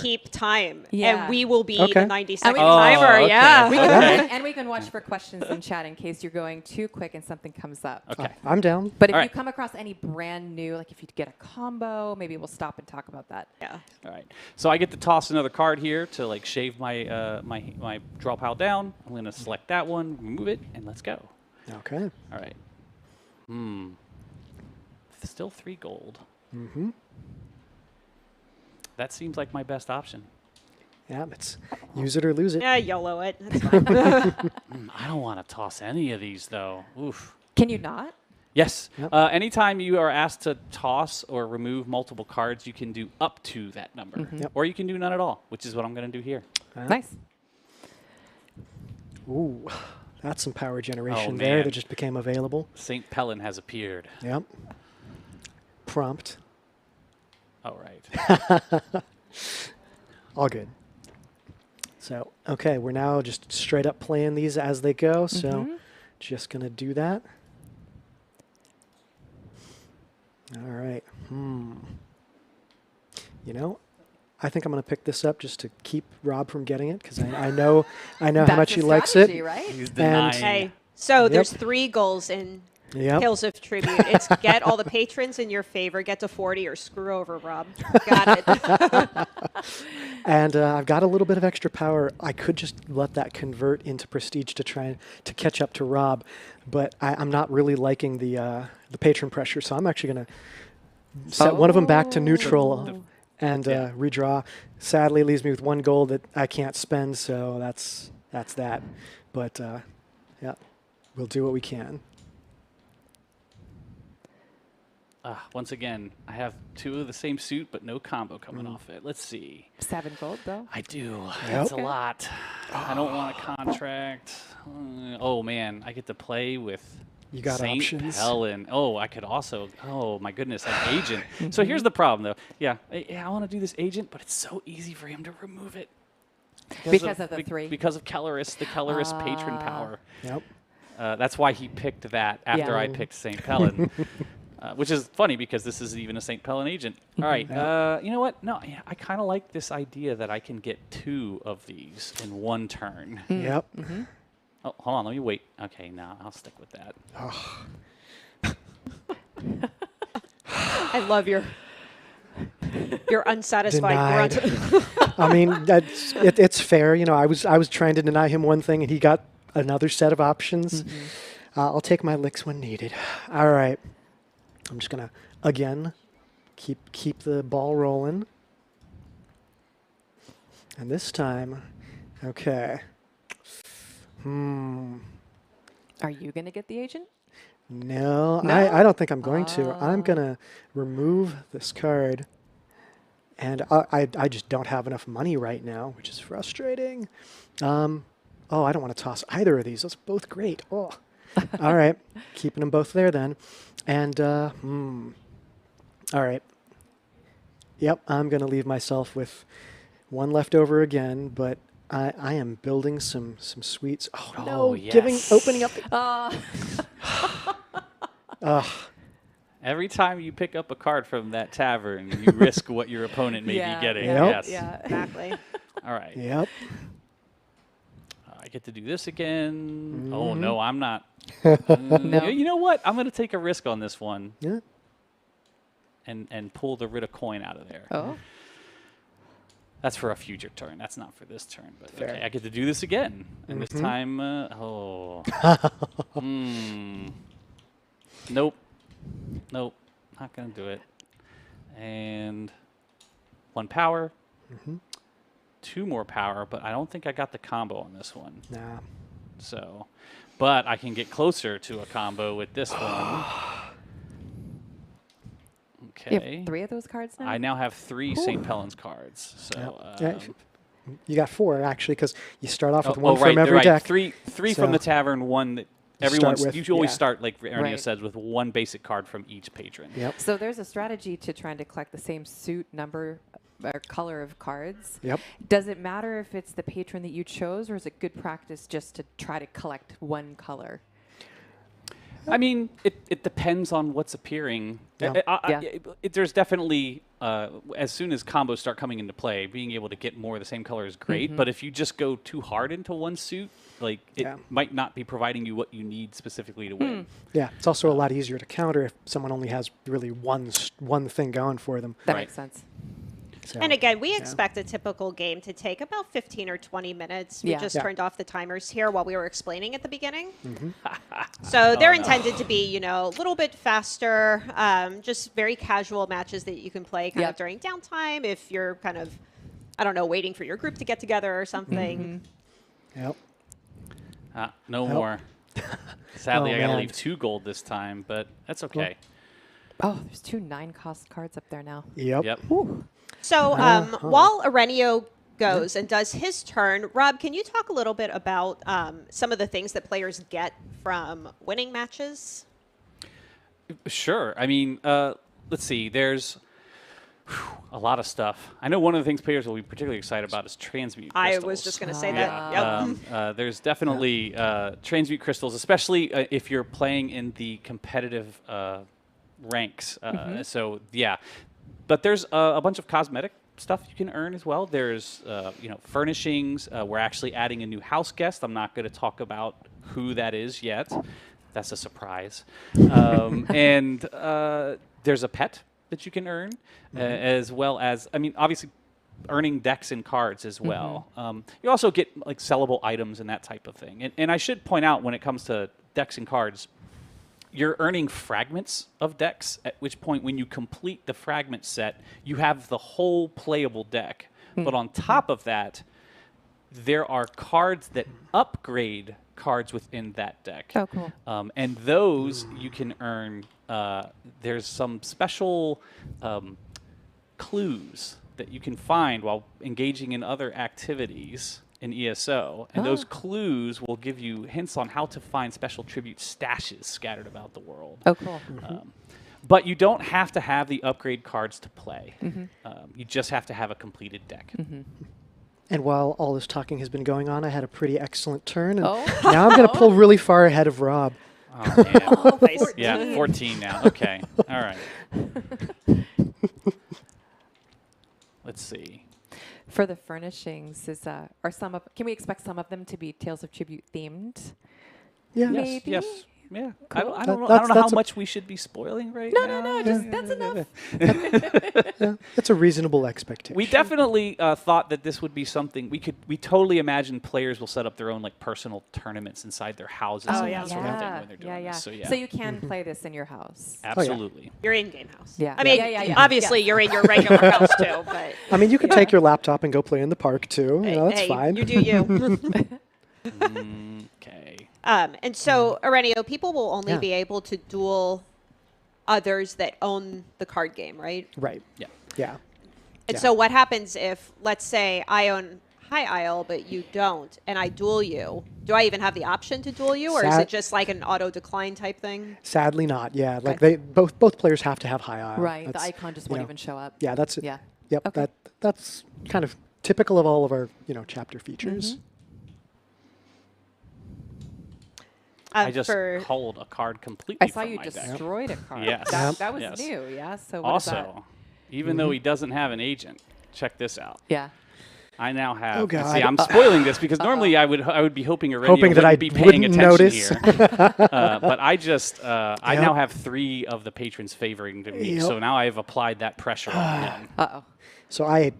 keep time, Yeah. and we will be Okay. the 90-second Oh, timer. okay. Yeah. And we can watch for questions in chat in case you're going too quick and something comes up. Okay. I'm down. But if All you right. come across any brand new, like if you get a combo, maybe we'll stop and talk about that. Yeah. All right. So I get to toss another card here to like shave my my draw pile down. I'm going to select that one, remove it, and let's go. Okay. All right. Still 3 gold. That seems like my best option. Yeah, it's use it or lose it. Yeah, YOLO it. That's fine. I don't want to toss any of these, though. Oof. Can you not? Yes. Yep. Anytime you are asked to toss or remove multiple cards, you can do up to that number. Yep. Or you can do none at all, which is what I'm going to do here. Nice. Ooh, that's some power generation Oh, there man. that just became available. St. Pellin has appeared. Yep. Prompt. All right. All good. So, okay, we're now just straight up playing these as they go. So, just going to do that. All right. You know, I think I'm going to pick this up just to keep Rob from getting it, because I know how That's much a he likes strategy, it. right? He's And- denying. Okay. So there's 3 goals in Yep. Hills of Tribute. It's get all the patrons in your favor, get to 40, or screw over Rob. Got it. And I've got a little bit of extra power. I could just let that convert into prestige to try to catch up to Rob, but I'm not really liking the patron pressure, so I'm actually going to set one of them back to neutral and redraw. Sadly, it leaves me with 1 gold that I can't spend, so that's that. But yeah, we'll do what we can. Once again, I have 2 of the same suit, but no combo coming off it. Let's see. 7 gold, though. I do. That's a lot. I don't want a contract. Oh, man. I get to play with You got Saint options. Helen. Oh, I could also. Oh, my goodness. An agent. So here's the problem, though. Yeah, I want to do this agent, but it's so easy for him to remove it. Because of the 3. Because of Kelleris, the Kelleris patron power. Yep. That's why he picked that after I picked St. Helen. Which is funny because this isn't even a St. Helen agent. All right, you know what? No, I kind of like this idea that I can get 2 of these in 1 turn. Yep. Oh, hold on, let me wait. Okay, no, I'll stick with that. I love your unsatisfied Denied. grunt. I mean, it's fair. You know, I was trying to deny him one thing, and he got another set of options. I'll take my licks when needed. All right. I'm just gonna again keep the ball rolling, and this time, okay. Are you going to get the agent? No, No? I don't think I'm going to. I'm gonna remove this card, and I just don't have enough money right now, which is frustrating. Oh, I don't want to toss either of these. Those are both great. Oh, all right, keeping them both there then. And, all right. Yep, I'm going to leave myself with 1 left over again, but I am building some sweets. Oh, no, yes. opening up. Every time you pick up a card from that tavern, you risk what your opponent may be getting. Yep. Yes. Yeah. Exactly. All right. Yep. I get to do this again. Oh, no, I'm not. No. You know what? I'm going to take a risk on this one Yeah. and pull the Rid of Coin out of there. Oh. That's for a future turn. That's not for this turn. But Fair. okay, I get to do this again. And this time, Nope. Nope. Not going to do it. And 1 power. 2 more power, but I don't think I got the combo on this one. Nah. So, but I can get closer to a combo with this one. You Okay. have 3 of those cards now? I now have 3 St. Helens cards. So, Yeah, you got 4 actually, because you start off with 1 from right, every right. deck. 3 from So the tavern, 1 that start everyone's. with, You always yeah. start, like Ernia Right. says, with 1 basic card from each patron. Yep. So there's a strategy to trying to collect the same suit, number, or color of cards. Yep. Does it matter if it's the patron that you chose, or is it good practice just to try to collect 1 color? I mean, it depends on what's appearing. Yeah. There's definitely, as soon as combos start coming into play, being able to get more of the same color is great. But if you just go too hard into 1 suit, like it might not be providing you what you need specifically to win. Yeah, it's also a lot easier to counter if someone only has really one thing going for them. That Right. makes sense. So, And again, we expect a typical game to take about 15 or 20 minutes. We Yeah. just Yeah. turned off the timers here while we were explaining at the beginning. So they're intended to be, a little bit faster, just very casual matches that you can play kind of Yep. during downtime if you're kind of, waiting for your group to get together or something. Yep. No Nope. more. Sadly, Oh, I gotta man. leave 2 gold this time, but that's okay. Oh, there's 2 9-cost cards up there now. Yep. Yep. So while Aurelio goes and does his turn, Rob, can you talk a little bit about some of the things that players get from winning matches? Sure. I mean, let's see. There's a lot of stuff. I know one of the things players will be particularly excited about is transmute crystals. I was just going to say that. Yep. There's definitely transmute crystals, especially if you're playing in the competitive ranks. So, yeah. But there's a bunch of cosmetic stuff you can earn as well. There's, furnishings. We're actually adding a new house guest. I'm not going to talk about who that is yet. That's a surprise. And there's a pet that you can earn, as well as, obviously, earning decks and cards as well. You also get like sellable items and that type of thing. And I should point out when it comes to decks and cards, you're earning fragments of decks, at which point when you complete the fragment set, you have the whole playable deck. But on top of that, there are cards that upgrade cards within that deck. Oh, cool. And those you can earn, there's some special clues that you can find while engaging in other activities in ESO, and those clues will give you hints on how to find special tribute stashes scattered about the world. Oh, cool. But you don't have to have the upgrade cards to play. You just have to have a completed deck. And while all this talking has been going on, I had a pretty excellent turn, and Oh. now I'm going to pull really far ahead of Rob. Oh, man. Oh, nice. Yeah, 14 now. Okay. All right. Let's see. For the furnishings, can we expect some of them to be Tales of Tribute themed? Yeah. Yes. Yes. Yeah. I don't know That's how a- much we should be spoiling right No, now. no, just that's enough. Yeah, that's a reasonable expectation. We definitely thought that this would be something we totally imagine players will set up their own like personal tournaments inside their houses and that sort of thing when they're doing this. So yeah, So you can play this in your house. absolutely. Your in-game house. Yeah. I mean, Yeah. obviously you're in your regular house too, but I mean, you could take your laptop and go play in the park too. You know, that's hey, fine. you do you. Okay. And so, Aurelio, people will only Yeah. be able to duel others that own the card game, right? Right. Yeah. Yeah. And Yeah. so what happens if, let's say, I own High Isle, but you don't, and I duel you? Do I even have the option to duel you, or is it just like an auto decline type thing? Sadly not. Yeah. Like they both players have to have high isle. Right. The That's, icon just you won't know, even show up. Yeah. That's it. Yeah. Yep. Okay. That's kind of typical of all of our chapter features. I just for culled a card completely. I saw from you my deck. destroyed a card. Yes. That was Yes. new. Yeah. So what is that? Also, even though he doesn't have an agent, check this out. Yeah. I now have. Oh, and God. See, I'm spoiling this because normally I would be hoping Aurelio Hoping that wouldn't I be paying wouldn't attention notice. here. But I just I Yep. now have 3 of the patrons favoring to me, Yep. so now I have applied that pressure on him. Uh-oh. So I have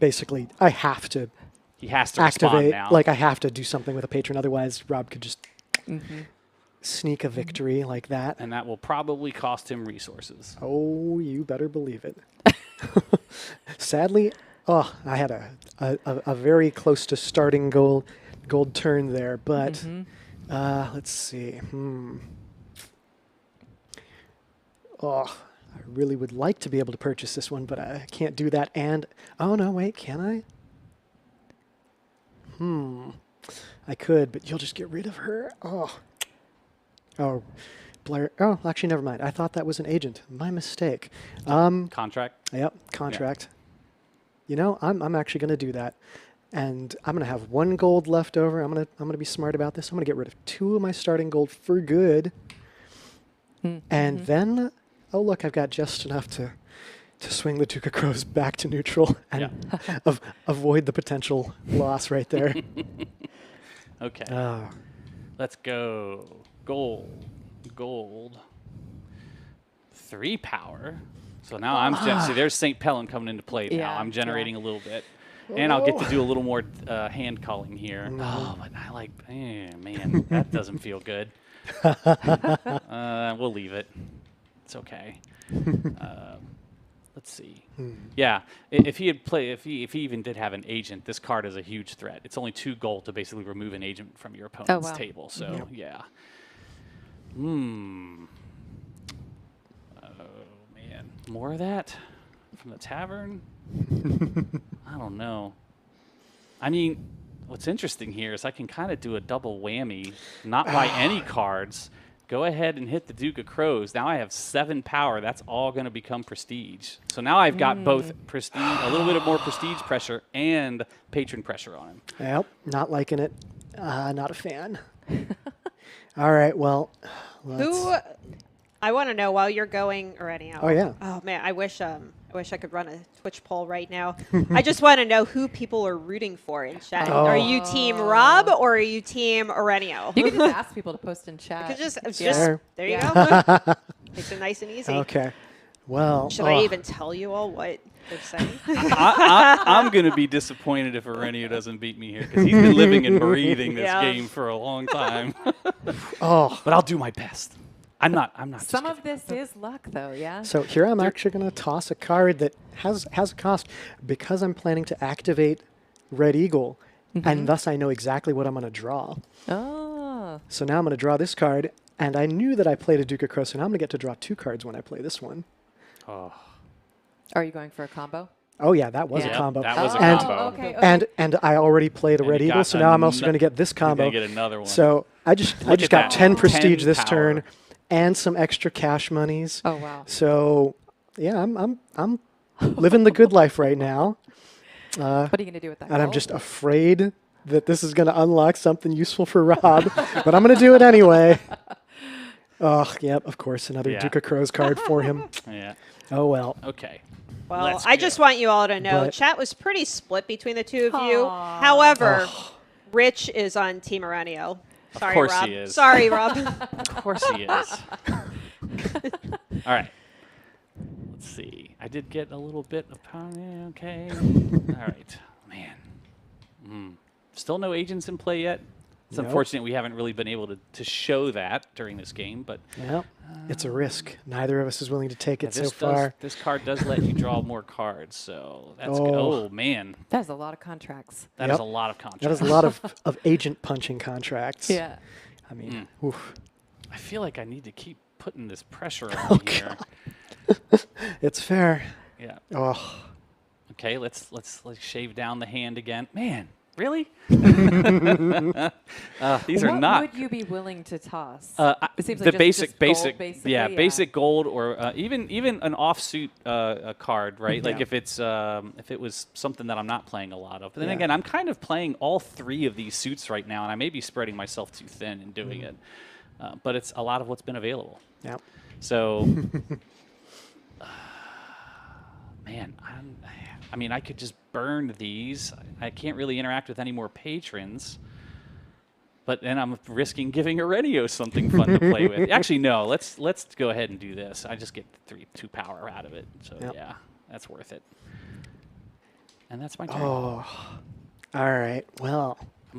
to He has to respond activate. now. Like I have to do something with a patron, otherwise Rob could just sneak a victory like that. and that will probably cost him resources. Oh, you better believe it. Sadly, I had a very close to starting gold turn there, but let's see. I really would like to be able to purchase this one, but I can't do that. And oh no, wait, can I? I could, but you'll just get rid of her. Oh, Blair. Oh, actually, never mind. I thought that was an agent. My mistake. Contract. Yep, contract. You know, I'm actually going to do that, and I'm going to have 1 gold left over. I'm going to be smart about this. I'm going to get rid of 2 of my starting gold for good, and then, oh look, I've got just enough to swing the Duke of Crows back to neutral and avoid the potential loss right there. Okay. Let's go. Gold. 3 power. So now I'm see. There's St. Pellin coming into play now. Yeah, I'm generating a little bit, and I'll get to do a little more hand calling here. Oh, but I like, man, that doesn't feel good. We'll leave it. It's okay. Let's see. Yeah, if he even did have an agent, this card is a huge threat. It's only 2 gold to basically remove an agent from your opponent's wow. table. So yeah. Oh man, more of that from the tavern? I don't know. I mean, what's interesting here is I can kind of do a double whammy, not buy any cards. Go ahead and hit the Duke of Crows. Now I have 7 power. That's all going to become prestige. So now I've got both prestige, a little bit more prestige pressure and patron pressure on him. Yep, not liking it. Not a fan. All right, well, I want to know while you're going, Aurelio. Oh, yeah. Oh man, I wish I could run a Twitch poll right now. I just want to know who people are rooting for in chat. Are you Team Rob or are you Team Aurelio? You can just ask people to post in chat. Just Sure. there you go. Makes it nice and easy. Okay. Well, Should I even tell you all what they're saying? I'm going to be disappointed if Aurelio doesn't beat me here because he's been living and breathing this Yeah. game for a long time. Oh, But I'll do my best. I'm not. just Some kidding. of this is luck, though, yeah? So here I'm actually going to toss a card that has a cost because I'm planning to activate Red Eagle, and thus I know exactly what I'm going to draw. Oh. So now I'm going to draw this card, and I knew that I played a Duke of Crows, so now I'm going to get to draw 2 cards when I play this one. Oh. Are you going for a combo? Oh yeah, that was Yeah. a combo. That was a and, combo. Okay. And I already played a And Red you Eagle, got so now I'm also ano- going to get this You're combo. gonna get another one. So I just Look at got that. 10 prestige 10 this power. turn, and some extra cash monies. Oh, wow. So yeah, I'm living the good life right now, What are you going to do with that? and I'm gold? just afraid that this is going to unlock something useful for Rob, but I'm going to do it anyway. Oh, yep, of course, another Yeah. Duke of Crows card for him. Yeah. Oh well. Okay. Well, Let's I go. just want you all to know, But- chat was pretty split between the two of you. However, Rich is on Team Aranio. Sorry, course Rob. he is. Sorry, Rob. Of course he is. All right. Let's see. I did get a little bit of power. Yeah, okay. All right. Man. Still no agents in play yet. It's Nope. unfortunate we haven't really been able to show that during this game, but Yep. It's a risk. Neither of us is willing to take it so this far. this card does let you draw more cards, so that's Oh. good. Oh man, That's a lot of contracts. that is Yep. a lot of contracts. That is a lot of agent punching contracts. Yeah. I mean, oof. I feel like I need to keep putting this pressure Oh, on here. It's fair. Yeah. Oh, Okay, let's shave down the hand again. Man, really? These are What not. would you be willing to toss? It seems the like basic, just gold, basically, yeah, yeah. basic gold, or even an offsuit a card, right? Like Yeah. if it's if it was something that I'm not playing a lot of. But then Yeah. again, I'm kind of playing all 3 of these suits right now, and I may be spreading myself too thin in doing it. But it's a lot of what's been available. yeah. So, man, I mean, I could just burn these. I can't really interact with any more patrons. But then I'm risking giving Arenio something fun to play with. Actually, no. Let's go ahead and do this. I just get 2 power out of it. So Yep. yeah, that's worth it. And that's my turn. Oh, all right. Well,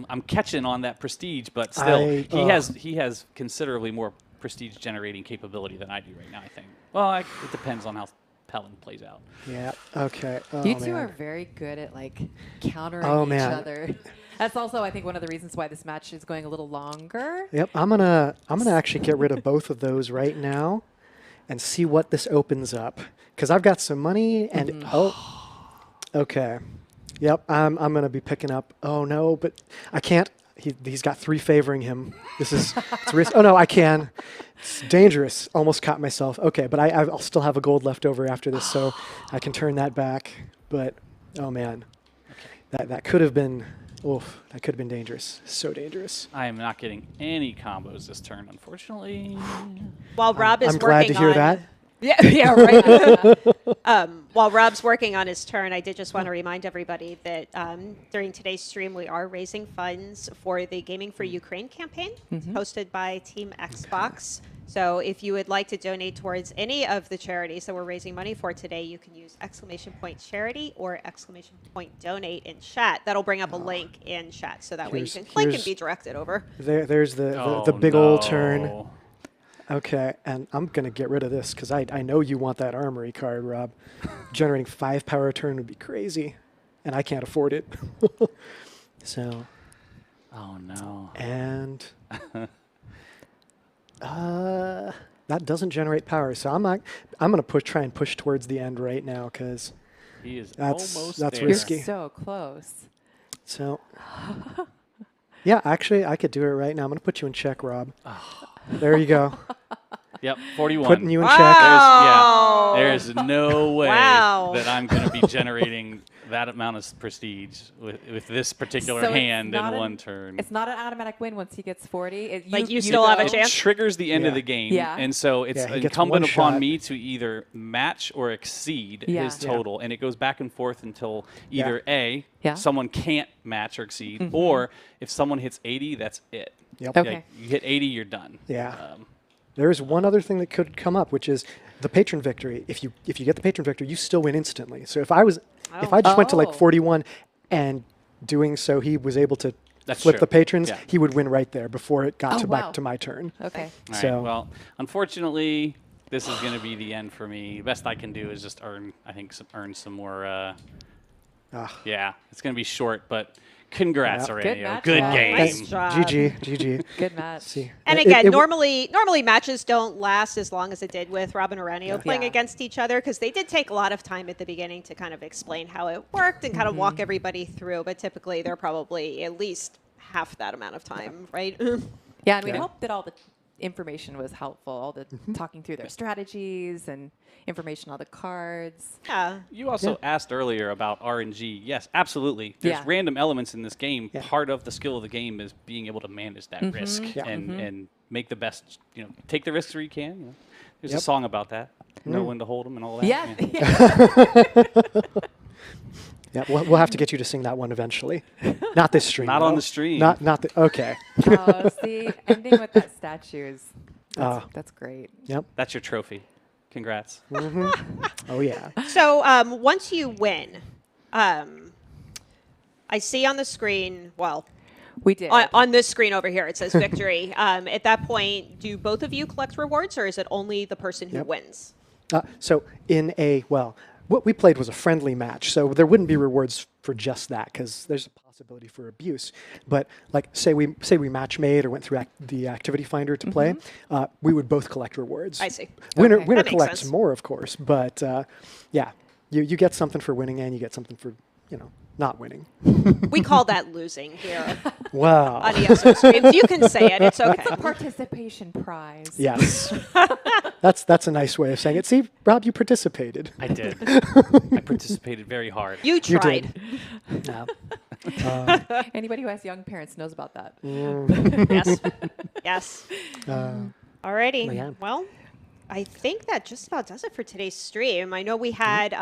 I'm catching on that prestige, but still, I- he has considerably more prestige generating capability than I do right now. I think. Well, it depends on how Pelin plays out. yeah. Okay. Oh, You two man. are very good at like countering Oh, each man. other. That's also, I think, one of the reasons why this match is going a little longer. Yep. I'm gonna actually get rid of both of those right now, and see what this opens up. Because I've got some money and okay. Yep. I'm gonna be picking up. Oh no, but I can't. He's got 3 favoring him. This is it's risk. Oh no, I can. It's dangerous. Almost caught myself. Okay, but I'll still have a gold left over after this, so I can turn that back. But oh man, that could have been. Oof, that could have been dangerous. So dangerous. I am not getting any combos this turn, unfortunately. While Rob is I'm glad working to hear on that. Yeah, right. While Rob's working on his turn, I did just want to remind everybody that during today's stream, we are raising funds for the Gaming for Ukraine campaign hosted by Team Xbox. So if you would like to donate towards any of the charities that we're raising money for today, you can use !charity or !donate in chat. That'll bring up a link in chat, so that way you can click and be directed over. There's the Oh, big old turn. no. Okay, and I'm going to get rid of this because I know you want that armory card, Rob. Generating 5 power a turn would be crazy, and I can't afford it. So, Oh no. and that doesn't generate power. So I'm going to try and push towards the end right now because He is That's almost that's there. risky. You're so close. so. Yeah, actually, I could do it right now. I'm going to put you in check, Rob. There you go. Yep, 41. Putting you in check. There's no way Wow. that I'm going to be generating that amount of prestige with this particular So it's hand in not one turn. It's not an automatic win once he gets 40. Like, you still have a go- chance? It triggers the end of Yeah. the game, Yeah. and so it's Yeah, he gets incumbent one upon shot. me to either match or exceed Yeah. his Yeah. total, and it goes back and forth until either A, Yeah. someone can't match or exceed, or if someone hits 80, that's it. Yep. Okay. Like, you hit 80, you're done. Yeah. There's one other thing that could come up, which is the patron victory. If you get the patron victory, you still win instantly. So if I just went to like Oh. 41, and doing so, he was able to That's flip true. the patrons, Yeah. he would win right there before it got Oh, to wow. back to my turn. Okay. All right, So- well, unfortunately, this is going to be the end for me. The best I can do is just earn some more. Yeah, it's going to be short, but congrats, Yeah. Aurelio. Good match, Good yeah. game. Nice job. GG. Good match. See. And It- again, it- normally matches don't last as long as it did with Rob and Aurelio playing Yeah. against each other, because they did take a lot of time at the beginning to kind of explain how it worked and kind of walk everybody through. But typically, they're probably at least half that amount of time, right? Yeah, and we hope that all the information was helpful, all the talking through their strategies and information on the cards. Yeah. You also asked earlier about RNG. Yes, absolutely. There's Yeah. random elements in this game. Yeah. Part of the skill of the game is being able to manage that risk Yeah. and make the best. Take the risks where you can. There's a Yep. song about that. Know when to hold them and all that. Yeah. Yeah, we'll have to get you to sing that one eventually. Not this stream. Not on though. the stream. Not the. Okay. Oh, see, ending with that statue is that's great. Yep. That's your trophy. Congrats. Oh yeah. So once you win, I see on the screen, well, We did. on this screen over here, it says victory. At that point, do both of you collect rewards, or is it only the person who Yep. wins? So what we played was a friendly match, so there wouldn't be rewards for just that because there's a possibility for abuse. But like, say we match made or went through the activity finder to play, we would both collect rewards. I see. Winner Okay. winner That makes collects sense. more, of course, but yeah, you get something for winning and you get something for not winning. We call that losing here Wow. on ESO streams. You can say it. It's okay. Participation prize. Yes. That's a nice way of saying it. See, Rob, you participated. I did. I participated very hard. You You tried. did. Yeah. Anybody who has young parents knows about that. Yes. Yes. Alrighty. well, yeah. Well, I think that just about does it for today's stream. I know we had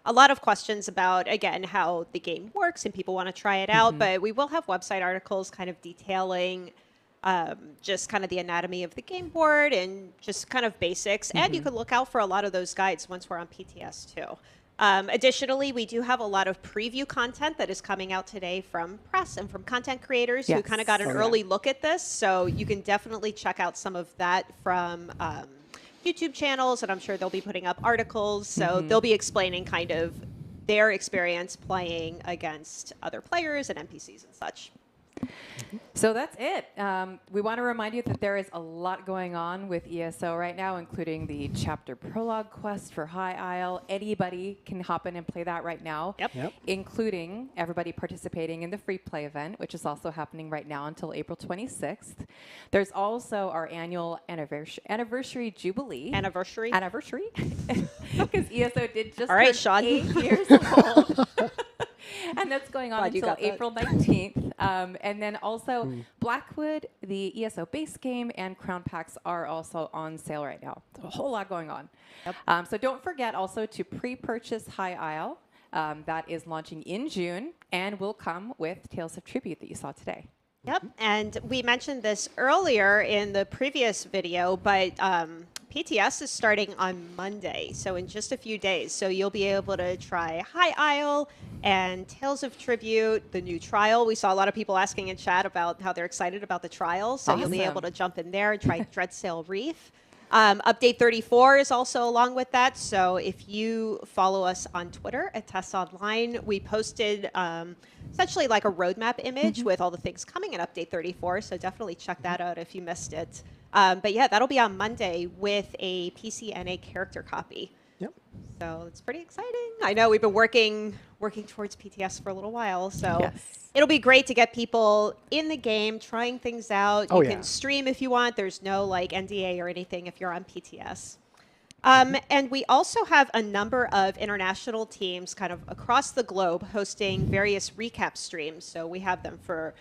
a lot of questions about, again, how the game works and people want to try it out, but we will have website articles kind of detailing just kind of the anatomy of the game board and just kind of basics. And you can look out for a lot of those guides once we're on PTS too. Additionally, we do have a lot of preview content that is coming out today from press and from content creators who kind of got an early look at this. So you can definitely check out some of that from YouTube channels, and I'm sure they'll be putting up articles. So they'll be explaining kind of their experience playing against other players and NPCs and such. So that's it. We want to remind you that there is a lot going on with ESO right now, including the chapter prologue quest for High Isle. Anybody can hop in and play that right now, Yep. including everybody participating in the free play event, which is also happening right now until April 26th. There's also our annual anniversary jubilee. Anniversary. Because ESO did just All right, turn Sean. 8 years old. And that's going on Glad you until got that. April 19th. And then also Blackwood, the ESO base game, and Crown Packs are also on sale right now. So a whole lot going on. So don't forget also to pre-purchase High Isle. That is launching in June and will come with Tales of Tribute that you saw today. Yep, and we mentioned this earlier in the previous video, but PTS is starting on Monday, so in just a few days. So you'll be able to try High Isle and Tales of Tribute, the new trial. We saw a lot of people asking in chat about how they're excited about the trial, so you'll be Awesome. able to jump in there and try Dreadsail Reef. Update 34 is also along with that. So if you follow us on Twitter at Test Online, we posted essentially like a roadmap image with all the things coming in Update 34. So definitely check that out if you missed it. But yeah, that'll be on Monday with a PC and a character copy. Yep. So it's pretty exciting. I know we've been working towards PTS for a little while, so Yes. it'll be great to get people in the game, trying things out. Oh, You yeah. can stream if you want. There's no like NDA or anything if you're on PTS. And we also have a number of international teams kind of across the globe hosting various recap streams. So we have them for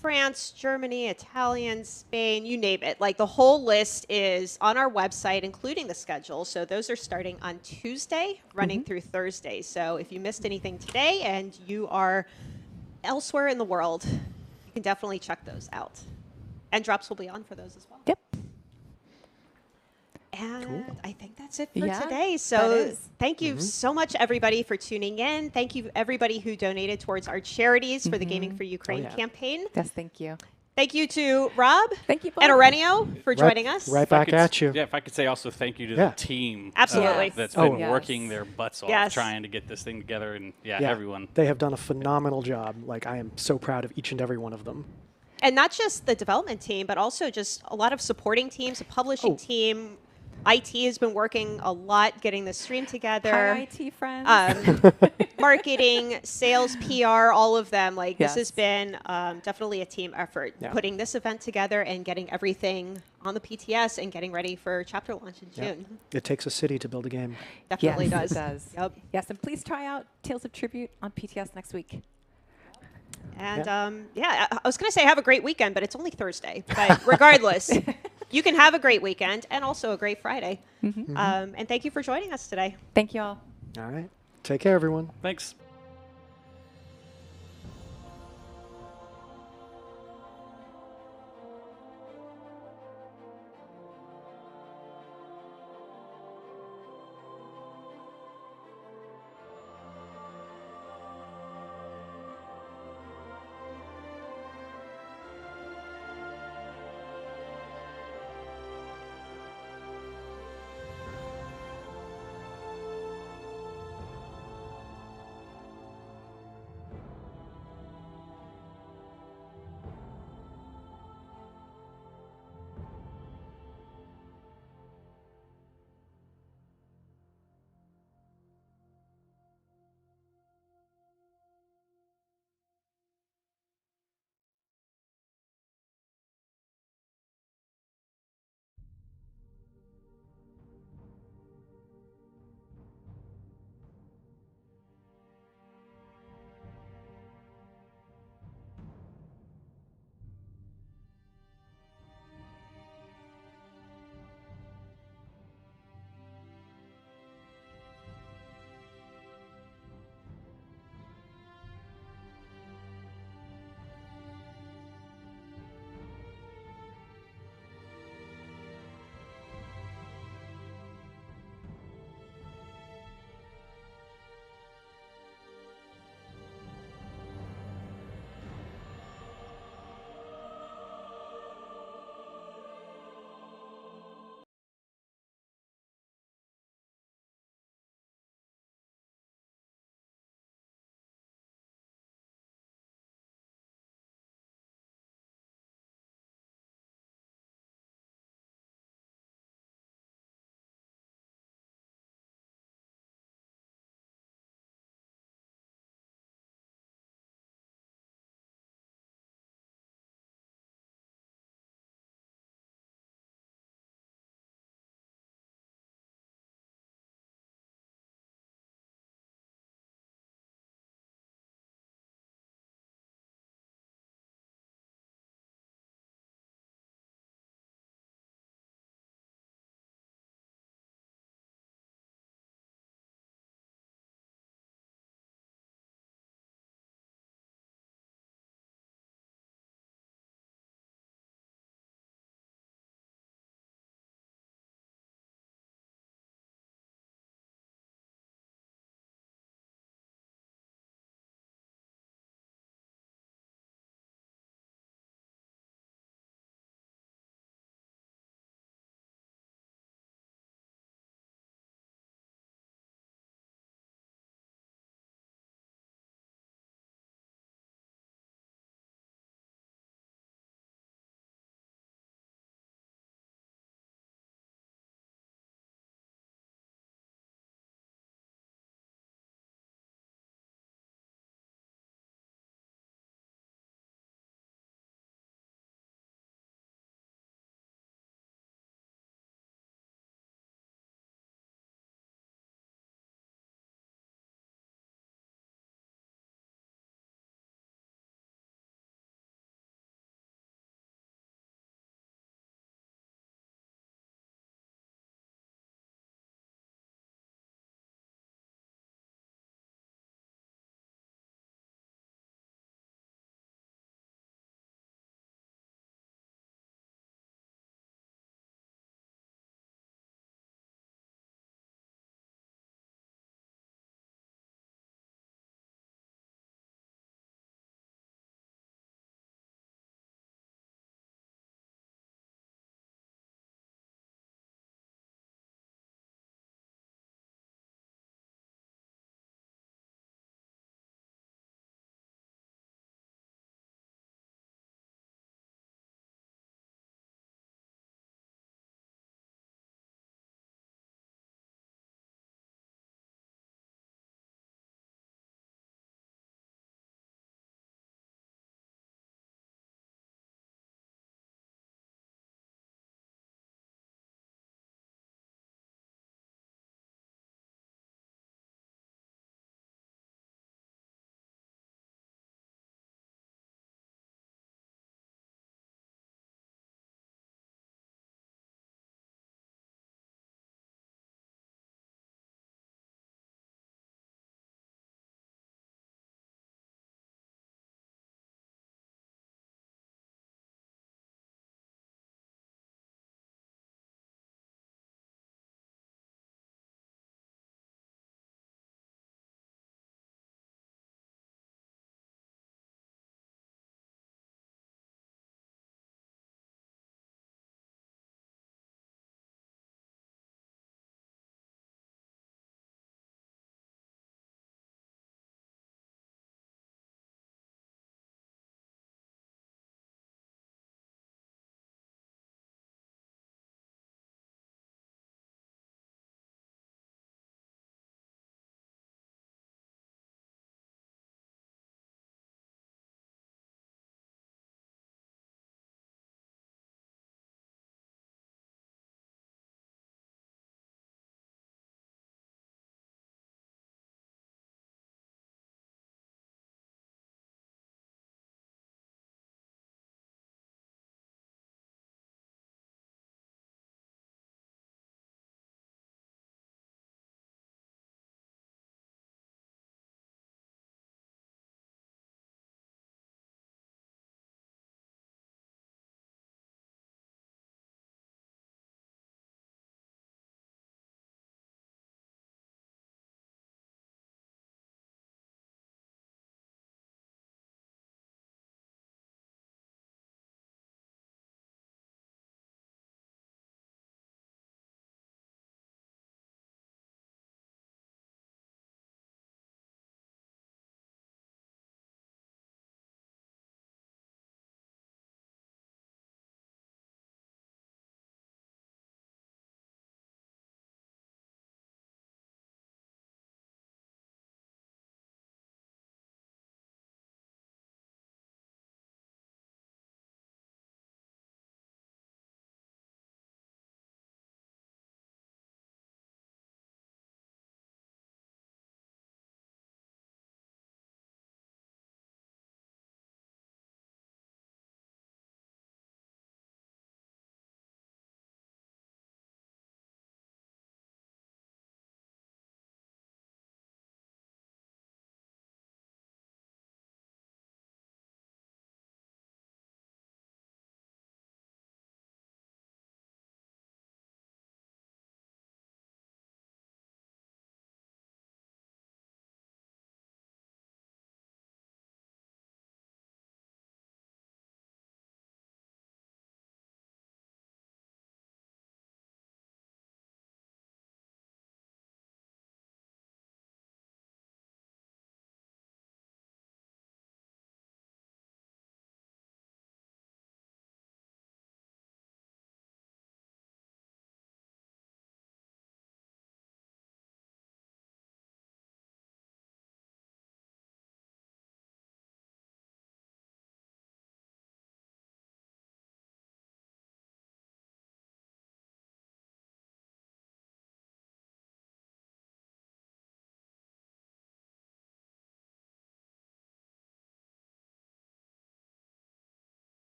France, Germany, Italian, Spain, you name it. Like the whole list is on our website, including the schedule. So those are starting on Tuesday, running through Thursday. So if you missed anything today and you are elsewhere in the world, you can definitely check those out. And drops will be on for those as well. Yep. And I think that's it for Yeah, today. that So is. thank you so much, everybody, for tuning in. Thank you, everybody who donated towards our charities for the Gaming for Ukraine campaign. Yes, thank you. Thank you to Rob Thank you and both. Aurelio for joining us. Right If I back could at you. Yeah, if I could say also thank you to Yeah. the team. Absolutely. That's Oh, been yes. working their butts off Yes. trying to get this thing together. And Yeah, everyone. They have done a phenomenal job. Like, I am so proud of each and every one of them. And not just the development team, but also just a lot of supporting teams, a publishing team. IT has been working a lot getting the stream together. Hi, IT friends. Marketing, sales, PR, all of them. Like this Yes. has been definitely a team effort. Yeah. Putting this event together and getting everything on the PTS and getting ready for chapter launch in Yeah. June. It takes a city to build a game. Definitely Yes, does. it does. Yep. Yes, and please try out Tales of Tribute on PTS next week. And I was going to say have a great weekend, but it's only Thursday. But regardless, you can have a great weekend and also a great Friday. And thank you for joining us today. Thank you all. All right. Take care, everyone. Thanks.